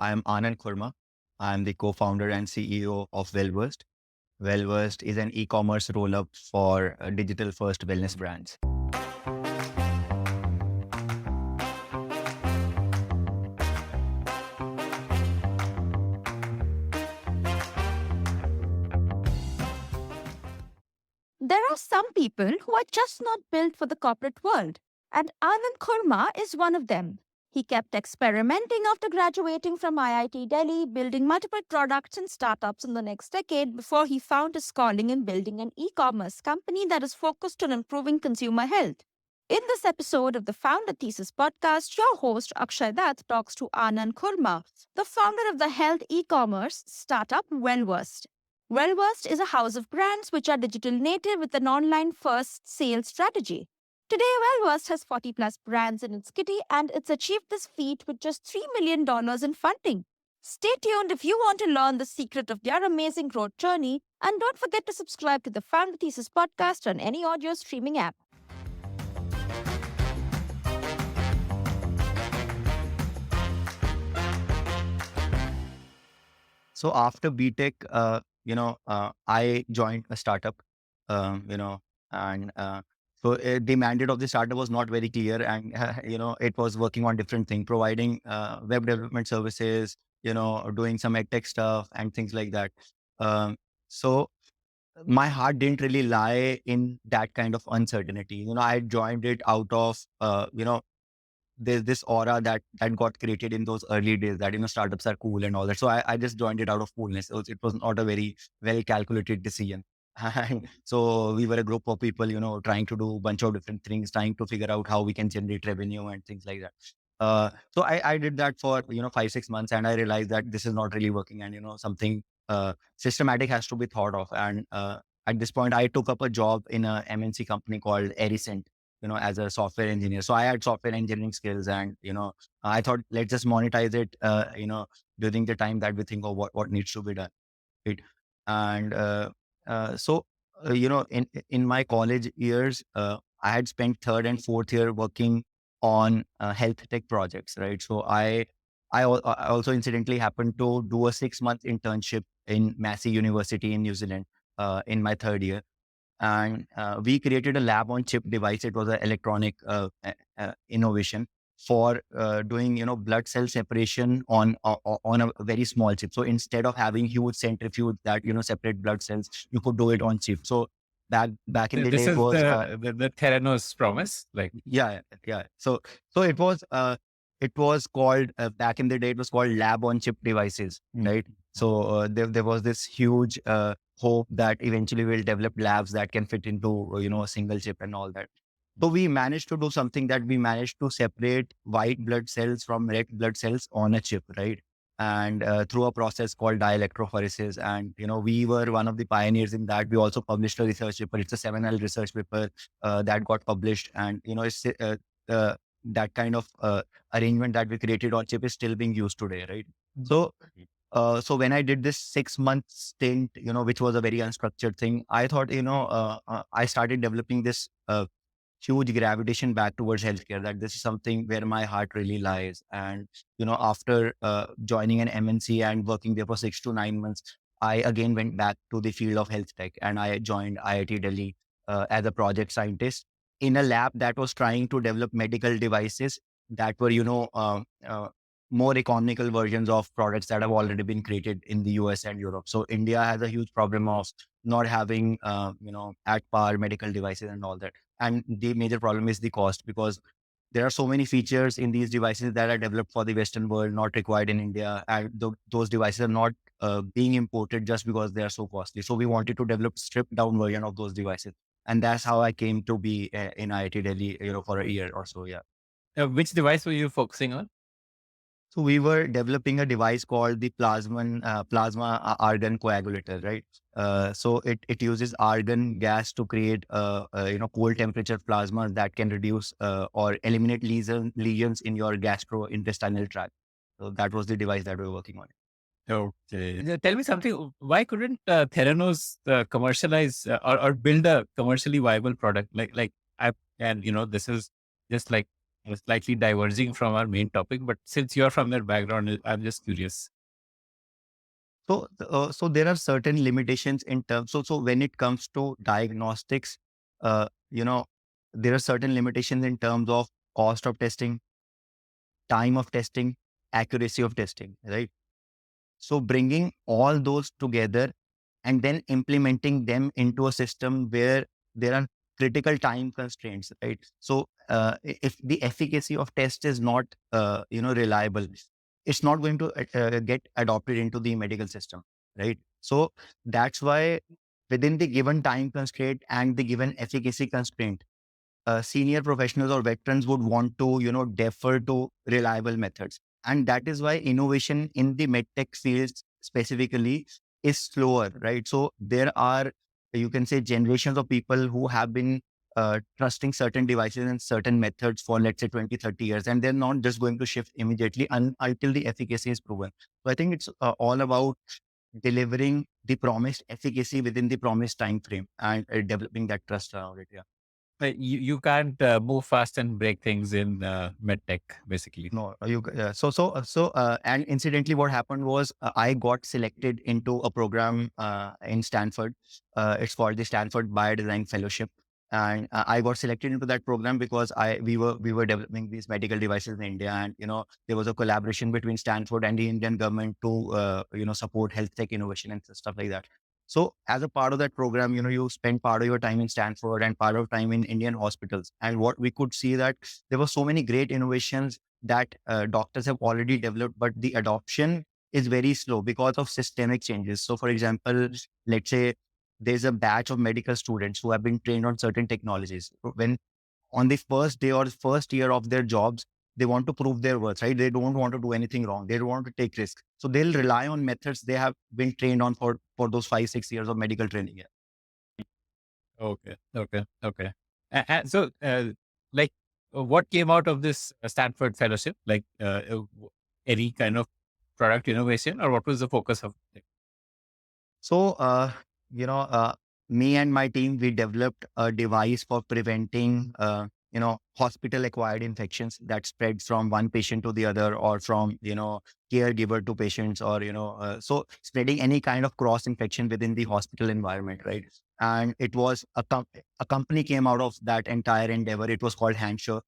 I'm Aanan Khurma. I'm the co-founder and CEO of Wellversed. Wellversed is an e-commerce roll-up for digital-first wellness brands. There are some people who are just not built for the corporate world, and Aanan Khurma is one of them. He kept experimenting after graduating from IIT Delhi, building multiple products and startups in the next decade before he found his calling in building an e commerce company that is focused on improving consumer health. In this episode of the Founder Thesis podcast, your host Akshay Dutt talks to Aanan Khurma, the founder of the health e commerce startup Wellversed. Wellversed is a house of brands which are digital native with an online first sales strategy. Today, Wellversed has 40 plus brands in its kitty and it's achieved this feat with just $3 million in funding. Stay tuned if you want to learn the secret of their amazing growth journey, and don't forget to subscribe to the Founder Thesis podcast on any audio streaming app. So after BTech, I joined a startup, um, you know, and the mandate of the startup was not very clear, and it was working on different things, providing web development services, doing some edtech stuff and things like that. Um, so my heart didn't really lie in that kind of uncertainty. I joined it out of there's this aura that got created in those early days that startups are cool and all that. So I just joined it out of coolness. It was not a very well calculated decision. And so we were a group of people, trying to do a bunch of different things, trying to figure out how we can generate revenue and things like that. So I did that for 5-6 months, and I realized that this is not really working, and something systematic has to be thought of. And at this point, I took up a job in a MNC company called Ericent, as a software engineer. So I had software engineering skills, and I thought, let's just monetize it, during the time that we think of what needs to be done. Right. And in my college years, I had spent third and fourth year working on health tech projects, right? So I also incidentally happened to do a 6-month internship in Massey University in New Zealand in my third year, and we created a lab on chip device. It was an electronic innovation for doing blood cell separation on a very small chip. So instead of having huge centrifuge that separate blood cells, you could do it on chip. So back in the This day, it is was the Theranos promise. Like, yeah. So it was called back in the day, it was called lab on chip devices, right? So there was this huge hope that eventually we'll develop labs that can fit into a single chip and all that. So we managed to do something, that we managed to separate white blood cells from red blood cells on a chip, right? And through a process called dielectrophoresis. And we were one of the pioneers in that. We also published a research paper. It's a seminal research paper that got published, and it's that kind of arrangement that we created on chip is still being used today, right? So when I did this 6-month stint, which was a very unstructured thing, I thought, I started developing this huge gravitation back towards healthcare, that this is something where my heart really lies. And, after joining an MNC and working there for 6 to 9 months, I again went back to the field of health tech, and I joined IIT Delhi as a project scientist in a lab that was trying to develop medical devices that were, more economical versions of products that have already been created in the US and Europe. So India has a huge problem of not having, at par medical devices and all that. And the major problem is the cost, because there are so many features in these devices that are developed for the Western world, not required in India. And those devices are not being imported just because they are so costly. So we wanted to develop stripped down version of those devices. And that's how I came to be in IIT Delhi, for a year or so. Yeah. which device were you focusing on? So we were developing a device called the plasma argon coagulator, right? So it uses argon gas to create cold temperature plasma that can reduce or eliminate lesions in your gastrointestinal tract. So that was the device that we were working on. Okay. Tell me something. Why couldn't Theranos commercialize or build a commercially viable product? This is just like slightly diverging from our main topic, but since you're from that background, I'm just curious. So there are certain limitations in terms. So when it comes to diagnostics, you know, there are certain limitations in terms of cost of testing, time of testing, accuracy of testing, right? So bringing all those together and then implementing them into a system where there are critical time constraints, right? So if the efficacy of test is not, reliable, it's not going to get adopted into the medical system, right? So that's why within the given time constraint and the given efficacy constraint, senior professionals or veterans would want to, defer to reliable methods. And that is why innovation in the medtech fields specifically is slower, right? So there are, you can say, generations of people who have been trusting certain devices and certain methods for, let's say, 20, 30 years, and they're not just going to shift immediately until the efficacy is proven. So I think it's all about delivering the promised efficacy within the promised time frame and developing that trust around it. Yeah. You can't move fast and break things in medtech, basically. No, and incidentally, what happened was I got selected into a program in Stanford. It's called the Stanford Biodesign Fellowship, and I got selected into that program because we were developing these medical devices in India, and there was a collaboration between Stanford and the Indian government to support health tech innovation and stuff like that. So as a part of that program, you spend part of your time in Stanford and part of time in Indian hospitals, and what we could see that there were so many great innovations that doctors have already developed, but the adoption is very slow because of systemic changes. So, for example, let's say there's a batch of medical students who have been trained on certain technologies. When on the first day or first year of their jobs, they want to prove their worth, right? They don't want to do anything wrong. They don't want to take risks. So they'll rely on methods they have been trained on for those 5, 6 years of medical training. Yeah. Okay. So, like, what came out of this Stanford fellowship? Like, any kind of product innovation, or what was the focus of it? So, you know, uh, me and my team, we developed a device for preventing, hospital-acquired infections that spread from one patient to the other, or from, caregiver to patients, or, so spreading any kind of cross infection within the hospital environment, right? And it was a company came out of that entire endeavor. It was called Hansher,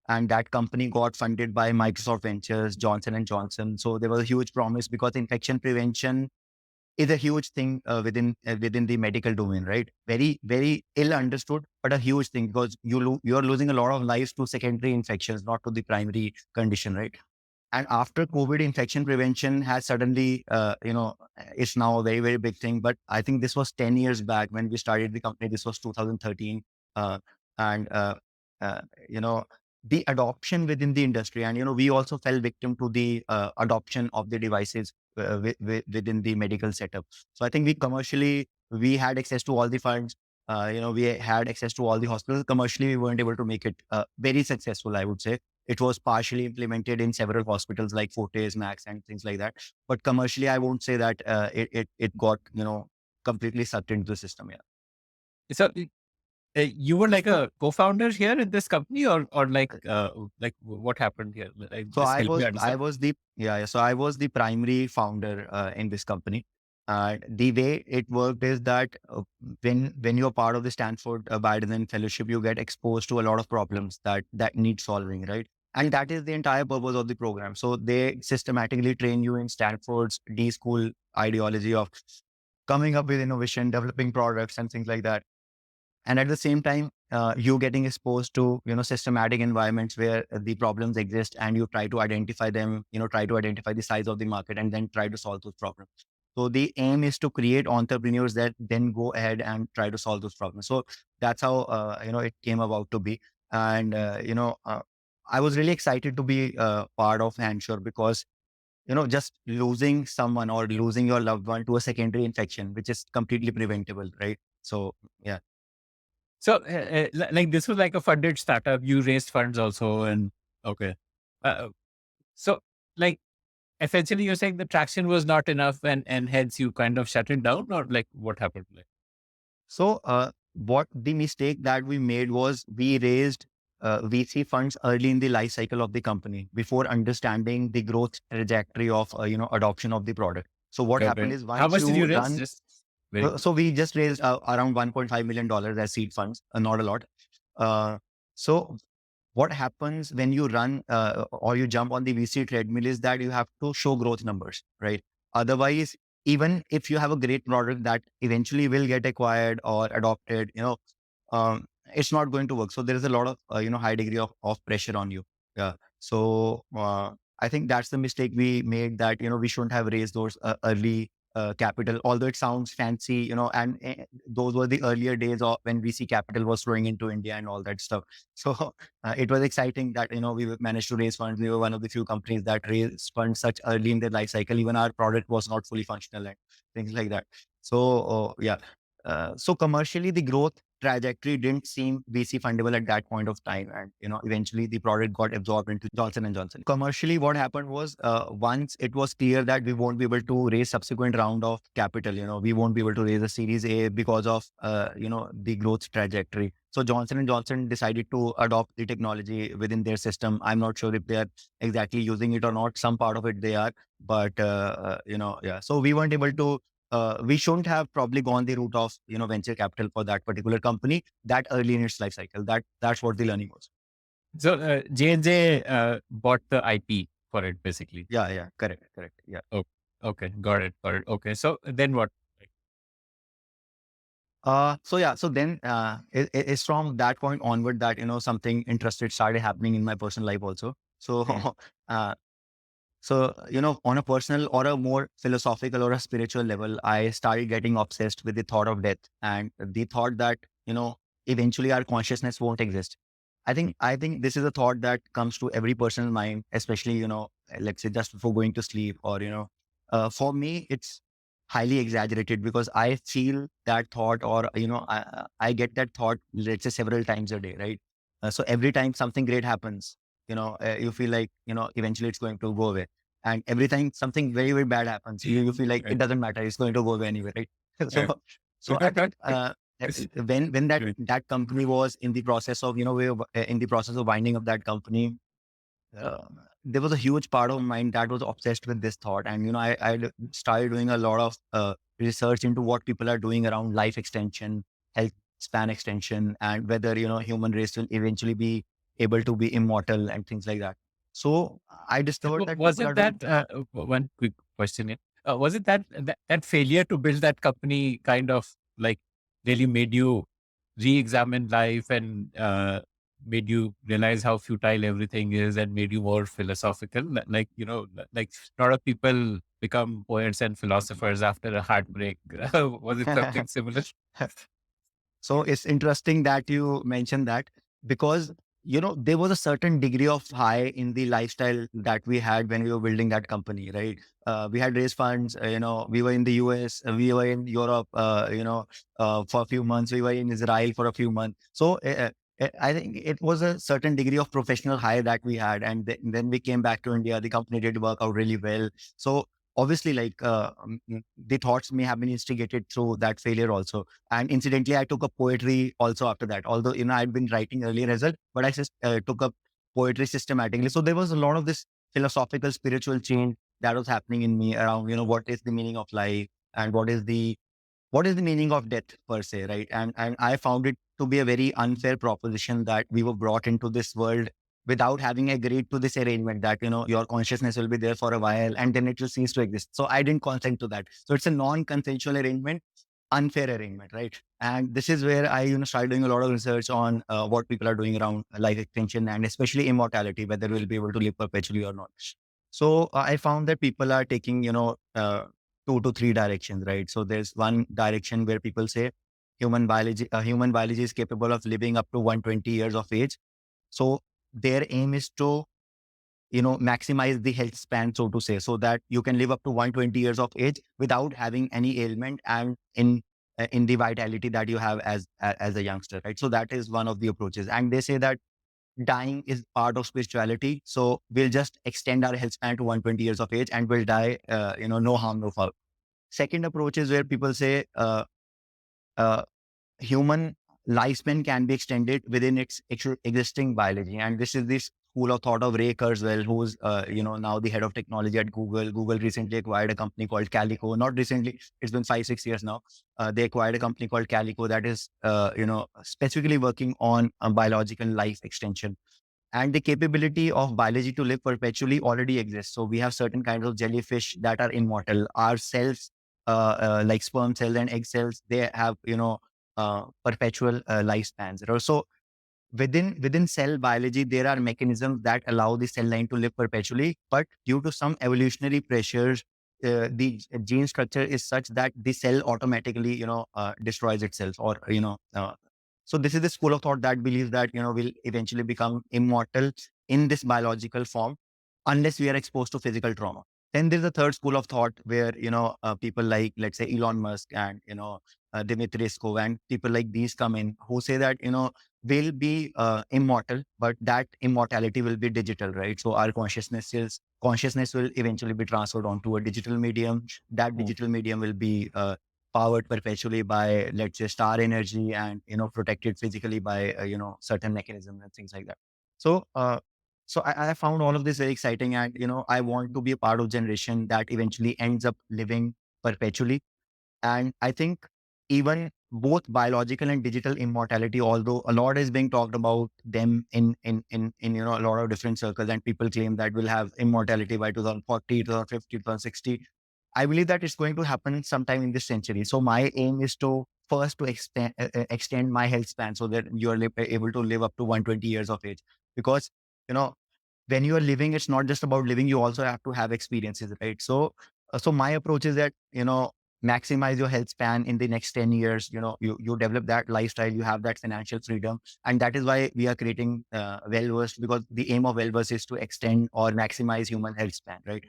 and that company got funded by Microsoft Ventures, Johnson and Johnson. So there was a huge promise because infection prevention is a huge thing within the medical domain, right? Very, very ill understood, but a huge thing because you're losing a lot of lives to secondary infections, not to the primary condition, right? And after COVID, infection prevention has suddenly, it's now a very, very big thing. But I think this was 10 years back when we started the company. This was 2013. Uh, and, you know, the adoption within the industry. And, we also fell victim to the adoption of the devices within the medical setup. So I think we had access to all the funds. We had access to all the hospitals. Commercially, we weren't able to make it very successful, I would say. It was partially implemented in several hospitals like Fortes, Max, and things like that. But commercially, I won't say that it got completely sucked into the system. Yeah. So, you were like a co-founder here in this company, or like what happened here? Like, So just I help me was I understand. was the yeah, yeah. So I was the primary founder in this company. The way it worked is that when you're part of the Stanford Biodesign Fellowship, you get exposed to a lot of problems that need solving, right? And that is the entire purpose of the program. So they systematically train you in Stanford's D school ideology of coming up with innovation, developing products, and things like that. And at the same time, you getting exposed to systematic environments where the problems exist, and you try to identify them, try to identify the size of the market, and then try to solve those problems. So the aim is to create entrepreneurs that then go ahead and try to solve those problems. So that's how it came about to be. And I was really excited to be part of Handsure because just losing someone or losing your loved one to a secondary infection, which is completely preventable, right? So yeah. So, like, this was like a funded startup. You raised funds also, and okay. Uh, so, like, essentially, you're saying the traction was not enough, and hence you kind of shut it down, or like what happened? Like, So, what the mistake that we made was we raised VC funds early in the life cycle of the company before understanding the growth trajectory of adoption of the product. So what happened Okay. is How once much did you you raise? run, Just very quick. so we just raised around $1.5 million as seed funds, not a lot. So what happens when you run or you jump on the VC treadmill is that you have to show growth numbers, right? Otherwise, even if you have a great product that eventually will get acquired or adopted, it's not going to work. So there is a lot of high degree of pressure on you. Yeah. So I think that's the mistake we made, that we shouldn't have raised those early capital, although it sounds fancy, and those were the earlier days of when VC capital was flowing into India and all that stuff. So it was exciting that we managed to raise funds. We were one of the few companies that raised funds such early in their life cycle. Even our product was not fully functional and things like that. So yeah. So commercially, the growth trajectory didn't seem VC fundable at that point of time, and eventually the product got absorbed into Johnson and Johnson. Commercially, what happened was once it was clear that we won't be able to raise subsequent round of capital, we won't be able to raise a Series A because of the growth trajectory. So Johnson and Johnson decided to adopt the technology within their system. I'm not sure if they are exactly using it or not. Some part of it they are, but yeah. So we weren't able to we shouldn't have probably gone the route of venture capital for that particular company that early in its life cycle. That's what the learning was. So J&J bought the IP for it, basically. Yeah, correct. Yeah. Oh, okay, got it. Okay, so then what? So then it's from that point onward that something interested started happening in my personal life also. So uh, on a personal or a more philosophical or a spiritual level, I started getting obsessed with the thought of death and the thought that, eventually our consciousness won't exist. I think this is a thought that comes to every person's mind, especially, let's say just before going to sleep, or, for me, it's highly exaggerated because I feel that thought, or, I get that thought, let's say several times a day, right? So every time something great happens, you feel like, eventually it's going to go away. And every time something very, very bad happens, you feel like it doesn't matter. It's going to go away anyway, right? So I think when that company was in the process of, we were in the process of winding up that company, uh, there was a huge part of mind that was obsessed with this thought. And, I started doing a lot of research into what people are doing around life extension, health span extension, and whether, human race will eventually be able to be immortal and things like that. So I discovered that Was people it are doing. that one quick question here? Was it that failure to build that company kind of like really made you re-examine life and made you realize how futile everything is and made you more philosophical? Like, like a lot of people become poets and philosophers after a heartbreak. Was it something similar? So it's interesting that you mentioned that, because there was a certain degree of high in the lifestyle that we had when we were building that company, right? We had raised funds, we were in the US, we were in Europe, for a few months, we were in Israel for a few months. So I think it was a certain degree of professional high that we had. And then we came back to India. The company did work out really well. So obviously, like, the thoughts may have been instigated through that failure also. And incidentally, I took up poetry also after that. Although, I'd been writing earlier as well, but I just took up poetry systematically. So there was a lot of this philosophical, spiritual change that was happening in me around, what is the meaning of life, and what is the meaning of death per se, right? And I found it to be a very unfair proposition that we were brought into this world without having agreed to this arrangement that, your consciousness will be there for a while and then it will cease to exist. So I didn't consent to that. So it's a non-consensual arrangement, unfair arrangement, right? And this is where I, started doing a lot of research on what people are doing around life extension and especially immortality, whether we'll be able to live perpetually or not. So I found that people are taking, two to three directions, right? So there's one direction where people say human biology is capable of living up to 120 years of age. So their aim is to, maximize the health span, so to say, so that you can live up to 120 years of age without having any ailment and in the vitality that you have as a youngster, right? So that is one of the approaches. And they say that dying is part of spirituality. So we'll just extend our health span to 120 years of age and we'll die, no harm, no foul. Second approach is where people say, uh, human lifespan can be extended within its existing biology. And this is this school of thought of Ray Kurzweil, who's now the head of technology at Google. Google recently acquired a company called Calico. Not recently, it's been 5-6 years now. They acquired a company called Calico that is specifically working on biological life extension. And the capability of biology to live perpetually already exists. So we have certain kinds of jellyfish that are immortal. Our cells, like sperm cells and egg cells, they have perpetual lifespans. So within cell biology, there are mechanisms that allow the cell line to live perpetually, but due to some evolutionary pressures, the gene structure is such that the cell automatically destroys itself, or so this is the school of thought that believes that we'll eventually become immortal in this biological form unless we are exposed to physical trauma. Then there's a third school of thought where people like, let's say, Elon Musk and Dmitry Skov and people like these come in, who say that will be immortal, but that immortality will be digital, right? So our consciousness will eventually be transferred onto a digital medium. That digital medium will be powered perpetually by, let's say, star energy, and protected physically by certain mechanisms and things like that. So I found all of this very exciting, and I want to be a part of generation that eventually ends up living perpetually. And I think even both biological and digital immortality, although a lot is being talked about them in a lot of different circles, and people claim that we'll have immortality by 2040, 2050, 2060. I believe that it's going to happen sometime in this century. So my aim is to first to extend my health span so that you are able to live up to 120 years of age. Because you know when you are living, it's not just about living. You also have to have experiences, right? So my approach is that maximize your health span in the next 10 years. You develop that lifestyle, you have that financial freedom. And that is why we are creating Wellversed, because the aim of Wellversed is to extend or maximize human health span, right?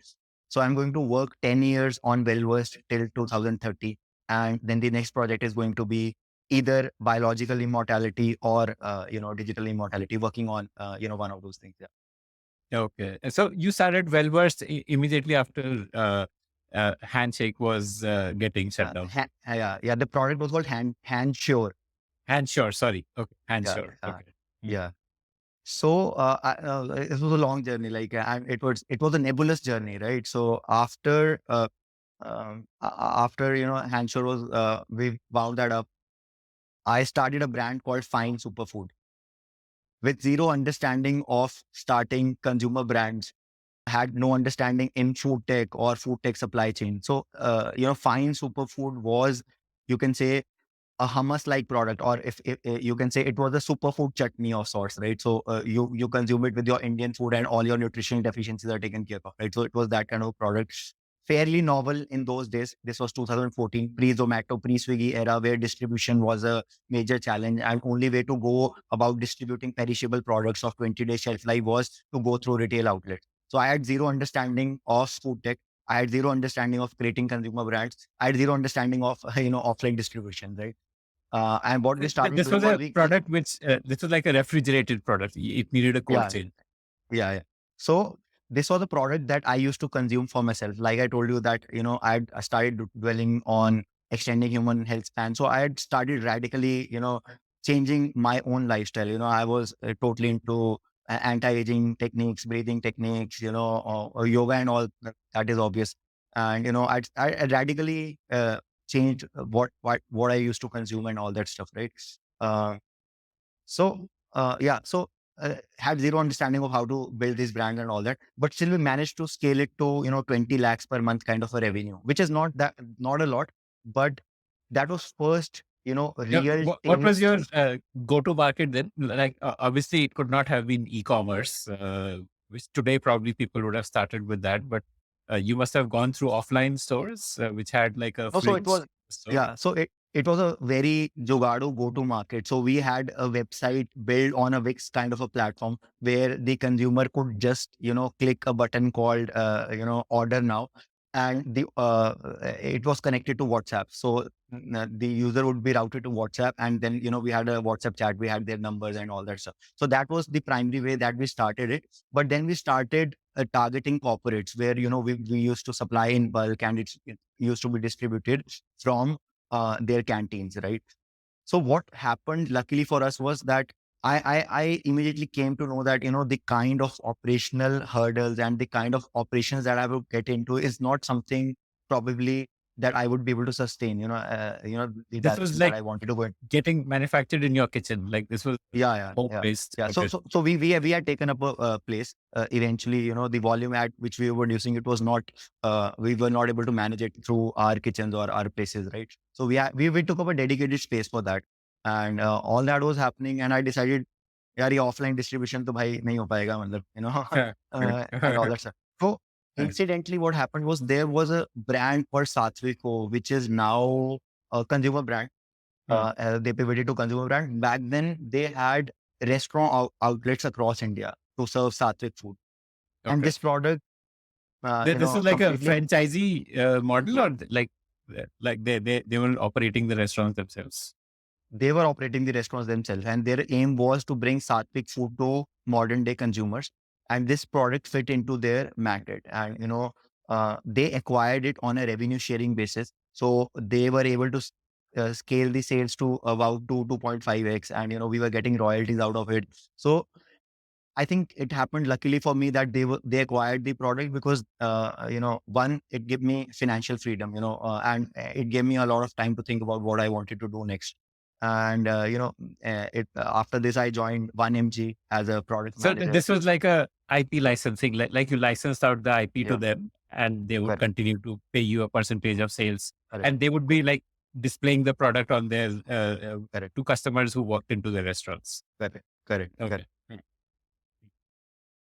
So I'm going to work 10 years on Wellversed till 2030. And then the next project is going to be either biological immortality or, digital immortality, working on, one of those things. Yeah. Okay. So you started Wellversed immediately after Handshake was getting shut down. Yeah. The product was called Handsure. Handsure, sorry. Okay. Yeah. Handsure. Okay. Yeah. So it was a long journey, and it was a nebulous journey, right? So after Handsure was we wound that up, I started a brand called Fine Superfood with zero understanding of starting consumer brands. Had no understanding in food tech or food tech supply chain. So Fine Superfood was, you can say, a hummus-like product, or if you can say it was a superfood chutney of sorts, right? So you consume it with your Indian food, and all your nutritional deficiencies are taken care of, right? So it was that kind of product, fairly novel in those days. This was 2014, pre-Zomato, pre-Swiggy era, where distribution was a major challenge, and only way to go about distributing perishable products of 20-day shelf life was to go through retail outlets. So I had zero understanding of food tech. I had zero understanding of creating consumer brands. I had zero understanding of offline distribution, right? And what we started This doing was was a product which, this was like a refrigerated product. It needed a cold chain. Yeah. So this was a product that I used to consume for myself. Like I told you that, I started dwelling on extending human health span. So I had started radically, changing my own lifestyle. I was totally into anti-aging techniques, breathing techniques, or yoga and all. That is obvious. And, I radically changed what I used to consume and all that stuff, right? Uh, so had zero understanding of how to build this brand and all that, but still we managed to scale it to 20 lakhs per month kind of a revenue, which is not a lot, but that was first real What was taste. your go-to market then? Like, obviously, it could not have been e-commerce, which today probably people would have started with that. But you must have gone through offline stores, which had like a No, so it fridge was, store. so it was a very Jugado go-to-market. So we had a website built on a Wix kind of a platform where the consumer could just, click a button called, order now. And it was connected to WhatsApp. So the user would be routed to WhatsApp, and then, we had a WhatsApp chat, we had their numbers and all that stuff. So that was the primary way that we started it. But then we started targeting corporates where, we used to supply in bulk, and it used to be distributed from their canteens, right? So what happened, luckily for us, was that I immediately came to know that, the kind of operational hurdles and the kind of operations that I would get into is not something probably that I would be able to sustain, the This was direction that like I wanted to go in. getting manufactured in your kitchen. Like this was Yeah, yeah, home yeah. based. Yeah, Okay. so we had taken up a place. Eventually, the volume at which we were using it was not. We were not able to manage it through our kitchens or our places, right? So we took up a dedicated space for that, and all that was happening. And I decided, यार ये offline distribution तो भाई नहीं हो पाएगा, मतलब and all that stuff. So incidentally, what happened was there was a brand called Satviko, which is now a consumer brand. They pivoted to consumer brand. Back then, they had restaurant outlets across India to serve Sattvic food. And Okay. this product, This is like a completely, franchisee model, or like they were operating the restaurants themselves. they were operating the restaurants themselves. And their aim was to bring Sattvic food to modern day consumers. And this product fit into their mandate. And, they acquired it on a revenue sharing basis. So they were able to scale the sales to about 2.5x. And, we were getting royalties out of it. So I think it happened luckily for me that they acquired the product because one, it gave me financial freedom, and it gave me a lot of time to think about what I wanted to do next. And it after this I joined 1MG as a product So manager. this was like a IP licensing, like you licensed out the IP to Yeah, them, and they would correct, continue to pay you a percentage of sales, correct, and they would be like displaying the product on their correct, to customers who walked into the restaurants. correct, correct, Okay, correct.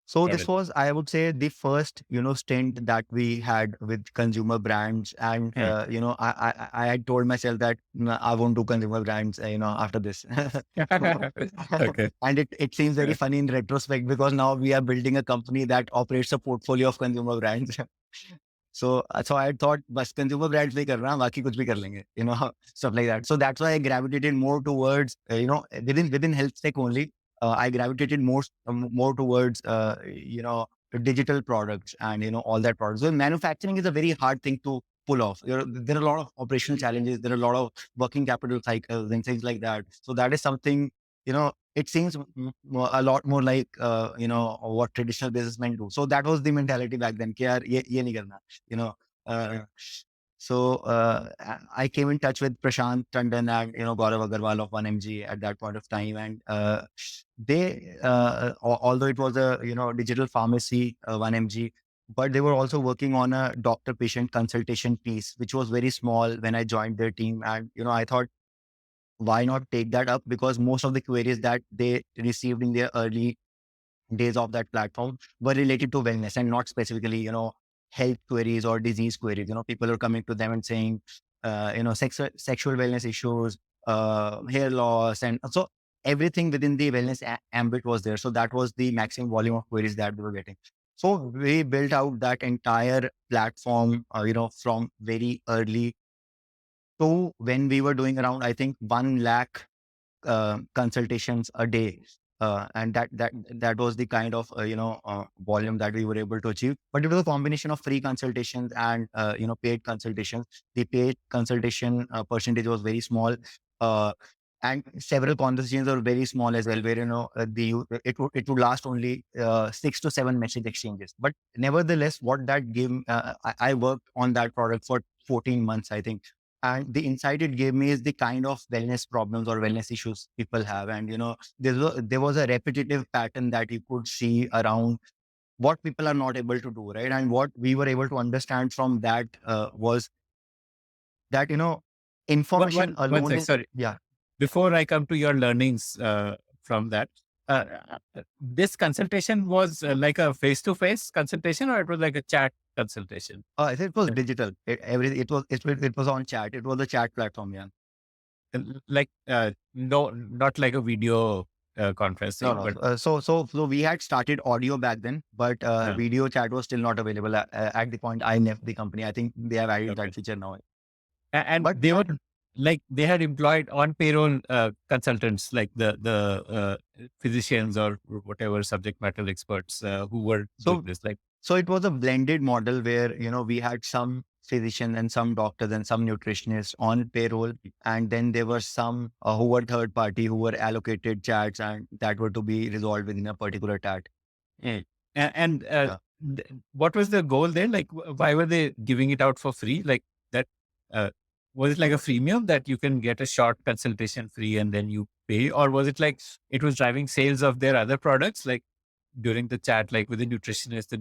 So got this it. was, I would say, the first, stint that we had with consumer brands. And, Hmm. I had told myself that I won't do consumer brands, after this. Okay. And it seems very funny in retrospect because now we are building a company that operates a portfolio of consumer brands. So I thought, bas consumer brands नहीं कर रहा, बाकी कुछ भी कर लेंगे, stuff like that. So that's why I gravitated more towards, within health tech only. I gravitated more towards, digital products and, all that products. So manufacturing is a very hard thing to pull off. There are a lot of operational challenges. There are a lot of working capital cycles and things like that. So that is something, it seems a lot more like, what traditional businessmen do. So that was the mentality back then. कि यार ये नहीं करना, you know. Uh, I came in touch with Prashant Tandon and, Gaurav Agarwal of 1MG at that point of time. And they, although it was a, digital pharmacy, 1MG, but they were also working on a doctor-patient consultation piece, which was very small when I joined their team. And, I thought, why not take that up? Because most of the queries that they received in their early days of that platform were related to wellness and not specifically, health queries or disease queries. People are coming to them and saying, sexual wellness issues, hair loss, and so everything within the wellness ambit was there. So that was the maximum volume of queries that we were getting. So we built out that entire platform, from very early to when we were doing around, I think, 1 lakh consultations a day. And that was the kind of volume that we were able to achieve. But it was a combination of free consultations and paid consultations. The paid consultation percentage was very small, and several conversations are very small as well. Where it would last only 6 to 7 message exchanges. But nevertheless, what that gave, I worked on that product for 14 months, I think. And the insight it gave me is the kind of wellness problems or wellness issues people have. And, there was a repetitive pattern that you could see around what people are not able to do, right? And what we were able to understand from that was that, information One alone sec, is, sorry. yeah. Before I come to your learnings from that, this consultation was like a face-to-face consultation, or it was like a chat consultation? It was digital. It was on chat. It was a chat platform, yeah. Like no, not like a video No, conferencing, no. but So we had started audio back then, but video chat was still not available at the point I left the company. I think they have added okay. that feature now. And But they were like they had employed on payroll consultants, like the physicians or whatever subject matter experts who were doing so this. Like So it was a blended model where, we had some physicians and some doctors and some nutritionists on payroll. And then there were some who were third party who were allocated chats and that were to be resolved within a particular chat. Mm. And Yeah. what was the goal there? Like, why were they giving it out for free? Like that, uh, was it like a freemium that you can get a short consultation free and then you pay? Or was it like it was driving sales of their other products? Like during the chat, like with the nutritionist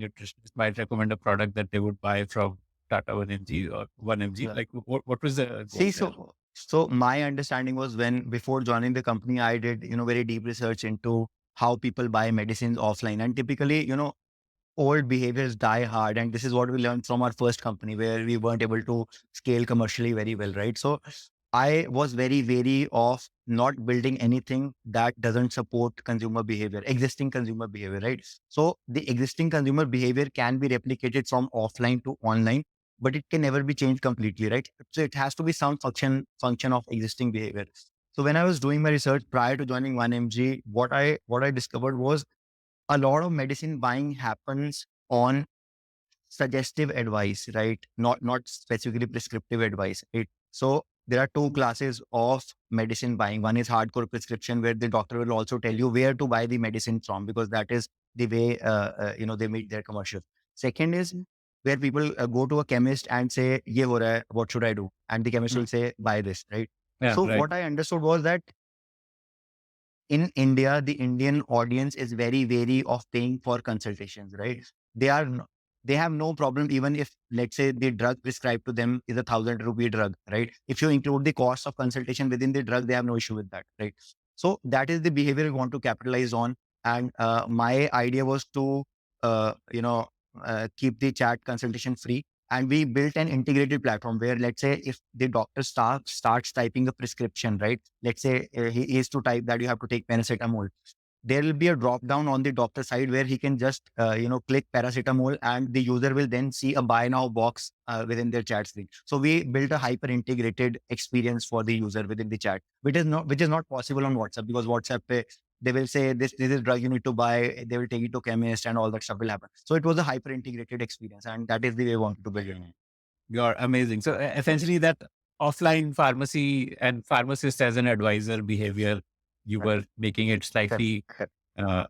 might recommend a product that they would buy from Tata 1mg or 1mg. Yeah. Like what was the goal See, there? so my understanding was when before joining the company, I did, very deep research into how people buy medicines offline. And typically, old behaviors die hard. And this is what we learned from our first company where we weren't able to scale commercially very well, right? So I was very wary of not building anything that doesn't support consumer behavior, existing consumer behavior, right? So the existing consumer behavior can be replicated from offline to online, but it can never be changed completely, right? So it has to be some function of existing behavior. So when I was doing my research prior to joining 1mg, what I discovered was a lot of medicine buying happens on suggestive advice, right? Not specifically prescriptive advice, right? So there are two classes of medicine buying. One is hardcore prescription, where the doctor will also tell you where to buy the medicine from, because that is the way they meet their commercial. Second is where people go to a chemist and say, "Ye ho raha hai, what should I do?" And the chemist will say, "Buy this," right? Yeah, So right. what I understood was that in India, the Indian audience is very wary of paying for consultations, right? They are they have no problem even if, let's say, the drug prescribed to them is ₹1,000 drug, right? If you include the cost of consultation within the drug, they have no issue with that, right? So that is the behavior we want to capitalize on. And my idea was to, keep the chat consultation free. And we built an integrated platform where, let's say, if the doctor starts typing a prescription, right? Let's say he is to type that you have to take paracetamol. There will be a drop down on the doctor side where he can just, click paracetamol, and the user will then see a buy now box within their chat screen. So we built a hyper integrated experience for the user within the chat, which is not possible on WhatsApp, because WhatsApp they will say this is drug you need to buy. They will take it to chemist and all that stuff will happen. So it was a hyper integrated experience, and that is the way we wanted to build it. You're amazing. So essentially, that offline pharmacy and pharmacist as an advisor behavior, you Correct. were making it Correct. slightly Correct.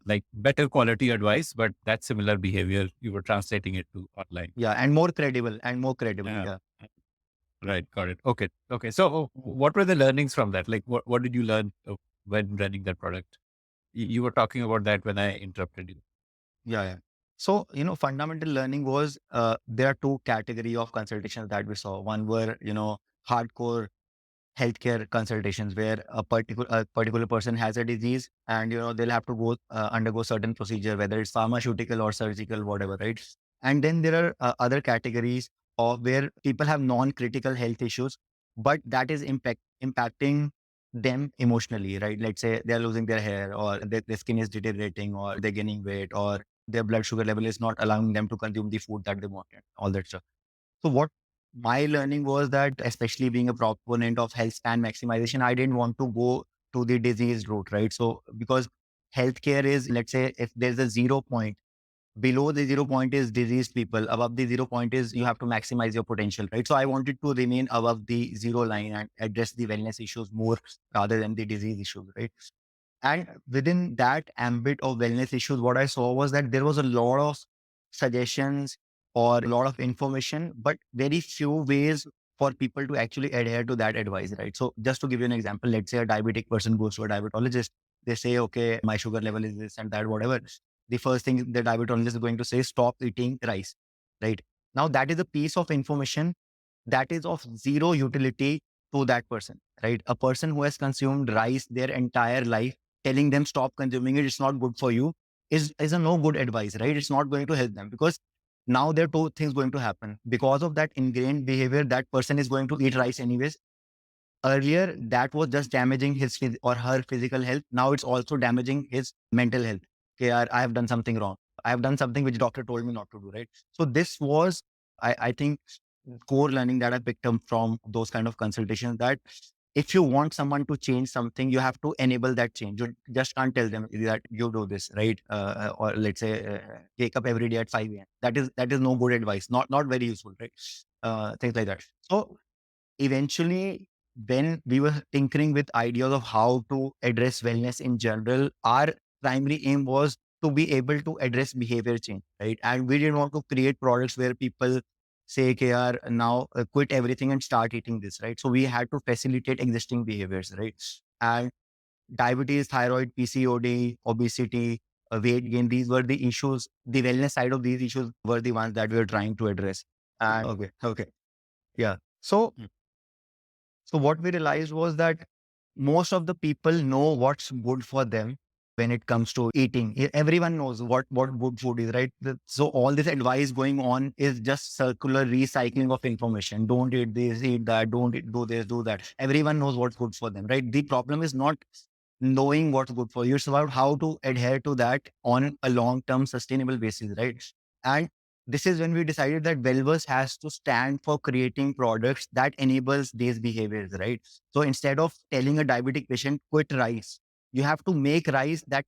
like better quality advice, but that similar behavior, you were translating it to online. Yeah, and more credible and more credible. Yeah. Yeah. Right. Got it. Okay. Okay. So what were the learnings from that? Like, what did you learn when running that product? You were talking about that when I interrupted you. Yeah, yeah. So, fundamental learning was there are two category of consultations that we saw. One were, hardcore healthcare consultations where a particular person has a disease, and they'll have to go undergo certain procedure, whether it's pharmaceutical or surgical, whatever, right? And then there are other categories of where people have non-critical health issues, but that is impacting them emotionally, right? Let's say they're losing their hair, or their skin is deteriorating, or they're gaining weight, or their blood sugar level is not allowing them to consume the food that they wanted, all that stuff. So what my learning was that, especially being a proponent of health span maximization, I didn't want to go to the disease route, right? So because healthcare is, let's say, if there's a 0 point, below the 0 point is diseased people, above the 0 point is you have to maximize your potential, right? So I wanted to remain above the zero line and address the wellness issues more rather than the disease issues, right? And within that ambit of wellness issues, what I saw was that there was a lot of suggestions or a lot of information, but very few ways for people to actually adhere to that advice, right? So just to give you an example, let's say a diabetic person goes to a diabetologist. They say, okay, my sugar level is this and that, whatever. The first thing the diabetologist is going to say, stop eating rice, right? Now that is a piece of information that is of zero utility to that person, right? A person who has consumed rice their entire life, telling them stop consuming it, it's not good for you, is a no good advice, right? It's not going to help them, because now there are two things going to happen. Because of that ingrained behavior, that person is going to eat rice anyways. Earlier, that was just damaging his or her physical health. Now it's also damaging his mental health. Okay, I have done something wrong. I have done something which doctor told me not to do, right? So this was, I think, core learning that I picked up from those kind of consultations, that if you want someone to change something, you have to enable that change. You just can't tell them that you do this, right? Or let's say wake up every day at 5 a.m. That is no good advice. Not very useful, right? Things like that. So eventually, when we were tinkering with ideas of how to address wellness in general, our primary aim was to be able to address behavior change, right? And we didn't want to create products where people say, okay, yaar, now quit everything and start eating this, right? So we had to facilitate existing behaviors, right? And diabetes, thyroid, PCOD, obesity, weight gain, these were the issues. The wellness side of these issues were the ones that we were trying to address. And okay, yeah. So what we realized was that most of the people know what's good for them when it comes to eating. Everyone knows what good food is, right? So all this advice going on is just circular recycling of information. Don't eat this, eat that, do this, do that. Everyone knows what's good for them, right? The problem is not knowing what's good for you. It's about how to adhere to that on a long-term sustainable basis, right? And this is when we decided that Wellverse has to stand for creating products that enables these behaviors, right? So instead of telling a diabetic patient, quit rice, you have to make rice that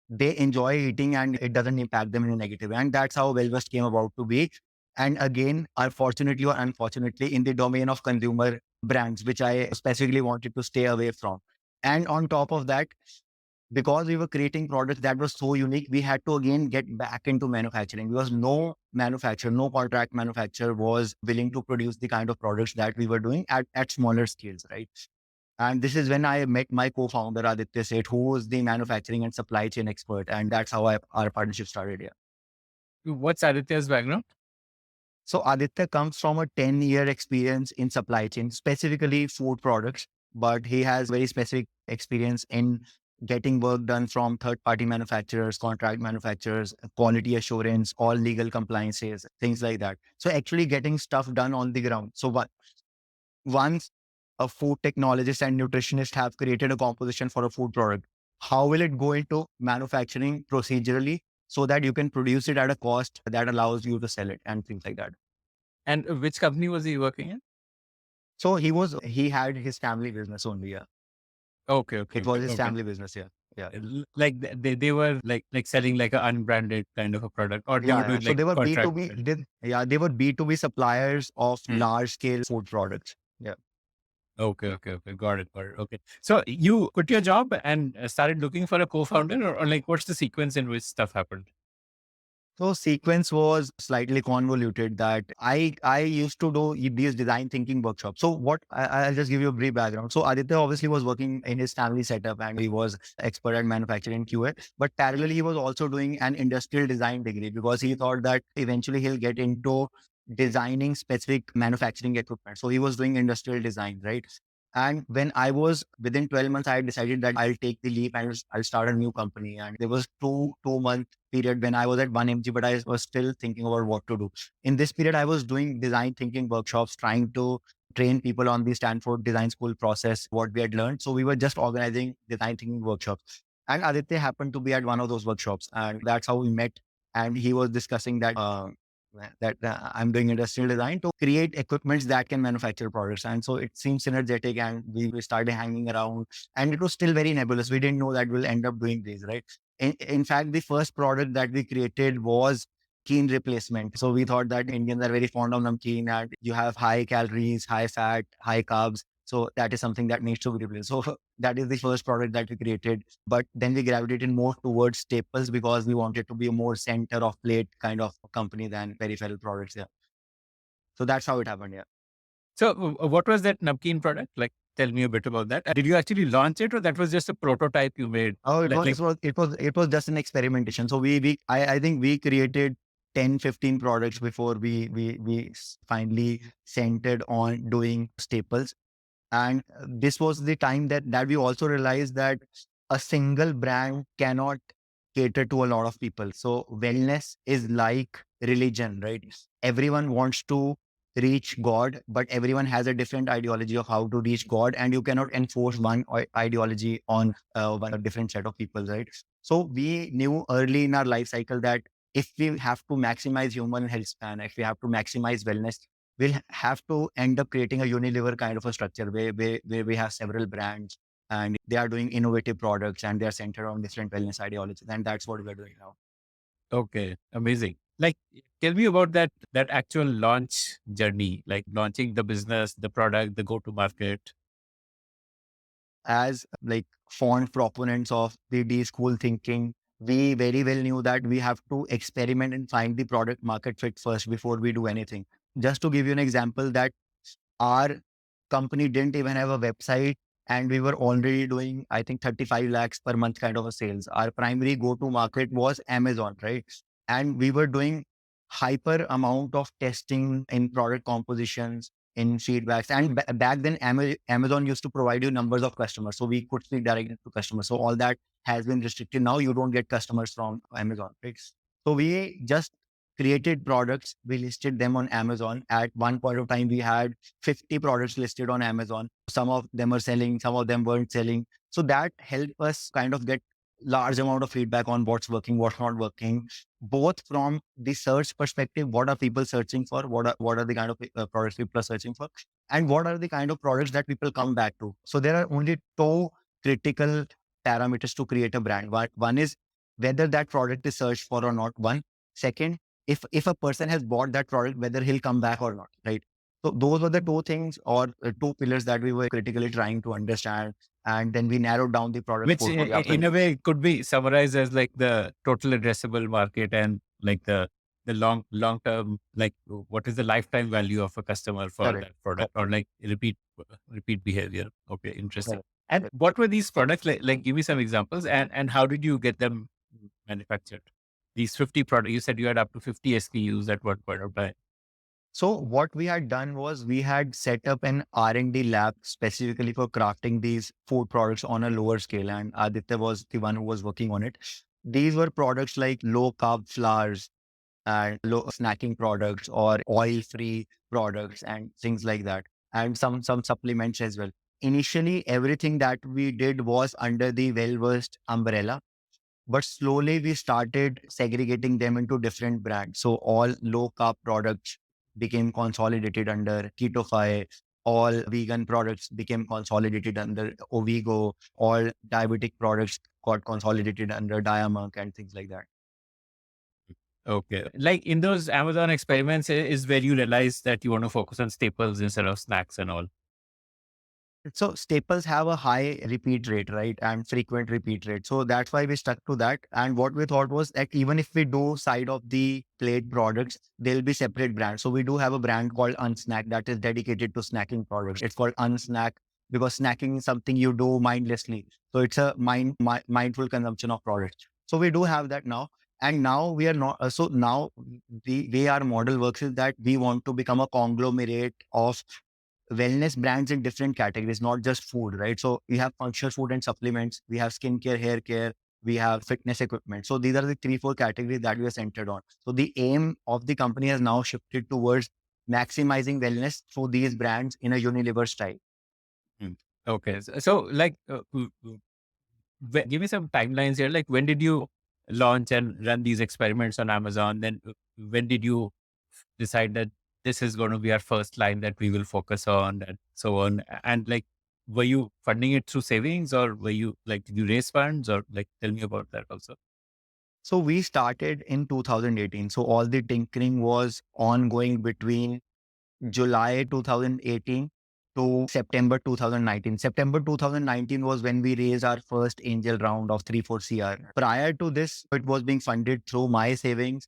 they enjoy eating and it doesn't impact them in a negative way. And that's how Wellverse came about to be. And again, unfortunately or unfortunately, in the domain of consumer brands, which I specifically wanted to stay away from. And on top of that, because we were creating products that were so unique, we had to again get back into manufacturing because no manufacturer, no contract manufacturer was willing to produce the kind of products that we were doing at smaller scales, right? And this is when I met my co-founder, Aditya Seth, who was the manufacturing and supply chain expert. And that's how our partnership started. Yeah. What's Aditya's background? So Aditya comes from a 10-year experience in supply chain, specifically food products, but he has very specific experience in getting work done from third-party manufacturers, contract manufacturers, quality assurance, all legal compliances, things like that. So actually getting stuff done on the ground. So once a food technologist and nutritionist have created a composition for a food product, how will it go into manufacturing procedurally so that you can produce it at a cost that allows you to sell it and things like that? And which company was he working in? So he had his family business only. Yeah. Okay, okay, It was okay, his okay. family business. Yeah. Yeah. Like they were like selling like an unbranded kind of a product, or they were Yeah. Yeah. doing So like they were contract. B2B. They were B2B suppliers of large scale food products. Yeah. Okay, okay, okay. Got it, got it. Okay. So you quit your job and started looking for a co-founder, or like what's the sequence in which stuff happened? So sequence was slightly convoluted that I used to do these design thinking workshops. So I'll just give you a brief background. So Aditya obviously was working in his family setup and he was expert at manufacturing QA, but parallelly he was also doing an industrial design degree because he thought that eventually he'll get into designing specific manufacturing equipment. So he was doing industrial design, right? And when I was within 12 months, I decided that I'll take the leap and I'll start a new company. And there was two-month period when I was at 1mg, but I was still thinking about what to do. In this period, I was doing design thinking workshops, trying to train people on the Stanford Design School process, what we had learned. So we were just organizing design thinking workshops. And Aditya happened to be at one of those workshops. And that's how we met. And he was discussing that I'm doing industrial design to create equipments that can manufacture products. And so it seemed synergetic and we started hanging around and it was still very nebulous. We didn't know that we'll end up doing these, right? In fact, the first product that we created was keen replacement. So we thought that Indians are very fond of namkeen and you have high calories, high fat, high carbs. So that is something that needs to be replaced. So that is the first product that we created. But then we gravitated more towards staples because we wanted to be a more center of plate kind of company than peripheral products. Yeah. So that's how it happened. Yeah. So what was that Namkeen product? Like, tell me a bit about that. Did you actually launch it, or that was just a prototype you made? Oh, Like, it was just an experimentation. So I think we created 10, 15 products before we finally centered on doing staples. And this was the time that we also realized that a single brand cannot cater to a lot of people. So wellness is like religion, right? Everyone wants to reach God, but everyone has a different ideology of how to reach God, and you cannot enforce one ideology on one different set of people, right? So we knew early in our life cycle that if we have to maximize human health span, if we have to maximize wellness, we'll have to end up creating a Unilever kind of a structure where we have several brands and they are doing innovative products and they are centered on different wellness ideologies. And that's what we're doing now. Okay, amazing. Like, tell me about that actual launch journey, like launching the business, the product, the go to market. As like fond proponents of the D school thinking, we very well knew that we have to experiment and find the product market fit first before we do anything. Just to give you an example, that our company didn't even have a website and we were already doing, I think, 35 lakhs per month kind of a sales. Our primary go-to market was Amazon, right? And we were doing hyper amount of testing in product compositions, in feedbacks. And back then, Amazon used to provide you numbers of customers. So we could speak directly to customers. So all that has been restricted. Now you don't get customers from Amazon, right? So we just created products. We listed them on Amazon. At one point of time, we had 50 products listed on Amazon. Some of them are selling, some of them weren't selling. So that helped us kind of get large amount of feedback on what's working, what's not working, both from the search perspective, what are people searching for, what are the kind of products people are searching for, and what are the kind of products that people come back to. So there are only two critical parameters to create a brand. One is whether that product is searched for or not. One. Second, if a person has bought that product, whether he'll come back or not, right? So those were the two things or two pillars that we were critically trying to understand. And then we narrowed down the product Which portfolio after. in a way could be summarized as like the total addressable market and like the long term, like what is the lifetime value of a customer for Correct. that product, or like repeat behavior. Okay, interesting. Correct. And what were these products like? Like, give me some examples, and how did you get them manufactured? These 50 products, you said you had up to 50 SKUs at one point of time. So what we had done was we had set up an R&D lab specifically for crafting these food products on a lower scale, and Aditya was the one who was working on it. These were products like low carb flours and low snacking products or oil free products and things like that, and some supplements as well. Initially, everything that we did was under the Wellversed umbrella, but slowly we started segregating them into different brands. So all low carb products became consolidated under KetoFi. All vegan products became consolidated under Ovigo. All diabetic products got consolidated under Diamonk and things like that. Okay. Like in those Amazon experiments is where you realize that you want to focus on staples instead of snacks and all. So staples have a high repeat rate, right? And frequent repeat rate. So that's why we stuck to that. And what we thought was that even if we do side of the plate products, there'll be separate brands. So we do have a brand called Unsnack that is dedicated to snacking products. It's called Unsnack because snacking is something you do mindlessly. So it's a mindful consumption of products. So we do have that now. And now we are not, so now the way our model works is that we want to become a conglomerate of wellness brands in different categories, not just food, right? So we have functional food and supplements, we have skincare, hair care, we have fitness equipment. So these are the 3, 4 categories that we are centered on. So the aim of the company has now shifted towards maximizing wellness through these brands in a Unilever style. Okay. So like, give me some timelines here. Like, when did you launch and run these experiments on Amazon? Then when did you decide that this is going to be our first line that we will focus on, and so on? And like, were you funding it through savings, or were you like, did you raise funds, or like, tell me about that also? So we started in 2018. So all the tinkering was ongoing between July 2018 to September 2019. September 2019 was when we raised our first angel round of 3-4 CR. Prior to this, it was being funded through my savings.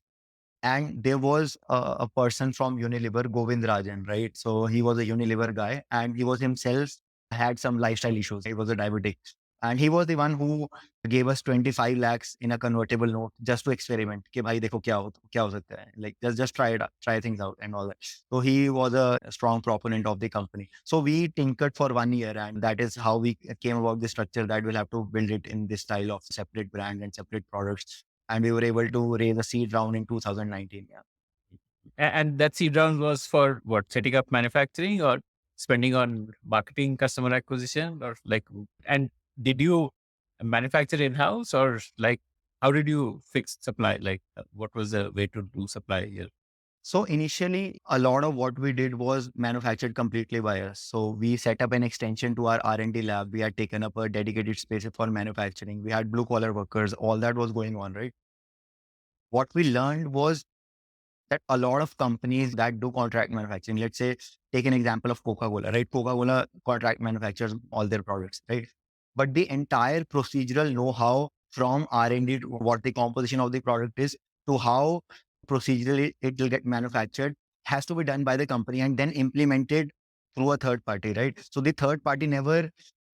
And there was a person from Unilever, Govind Rajan, right? So he was a Unilever guy and he was himself had some lifestyle issues. He was a diabetic. And he was the one who gave us 25 lakhs in a convertible note just to experiment. Ki bhai dekho kya ho sakta hai. Like just try it out, try things out and all that. So he was a strong proponent of the company. So we tinkered for 1 year and that is how we came about the structure that we'll have to build it in this style of separate brand and separate products. And we were able to raise a seed round in 2019. Yeah. And that seed round was for what? Setting up manufacturing, or spending on marketing, customer acquisition, or like, and did you manufacture in-house, or like, how did you fix supply? Like, what was the way to do supply here? So initially, a lot of what we did was manufactured completely by us. So we set up an extension to our R&D lab. We had taken up a dedicated space for manufacturing. We had blue collar workers. All that was going on, right? What we learned was that a lot of companies that do contract manufacturing, let's say, take an example of Coca-Cola, right? Coca-Cola contract manufactures all their products, right? But the entire procedural know-how from R&D to what the composition of the product is to how procedurally it will get manufactured has to be done by the company and then implemented through a third party, right? So the third party never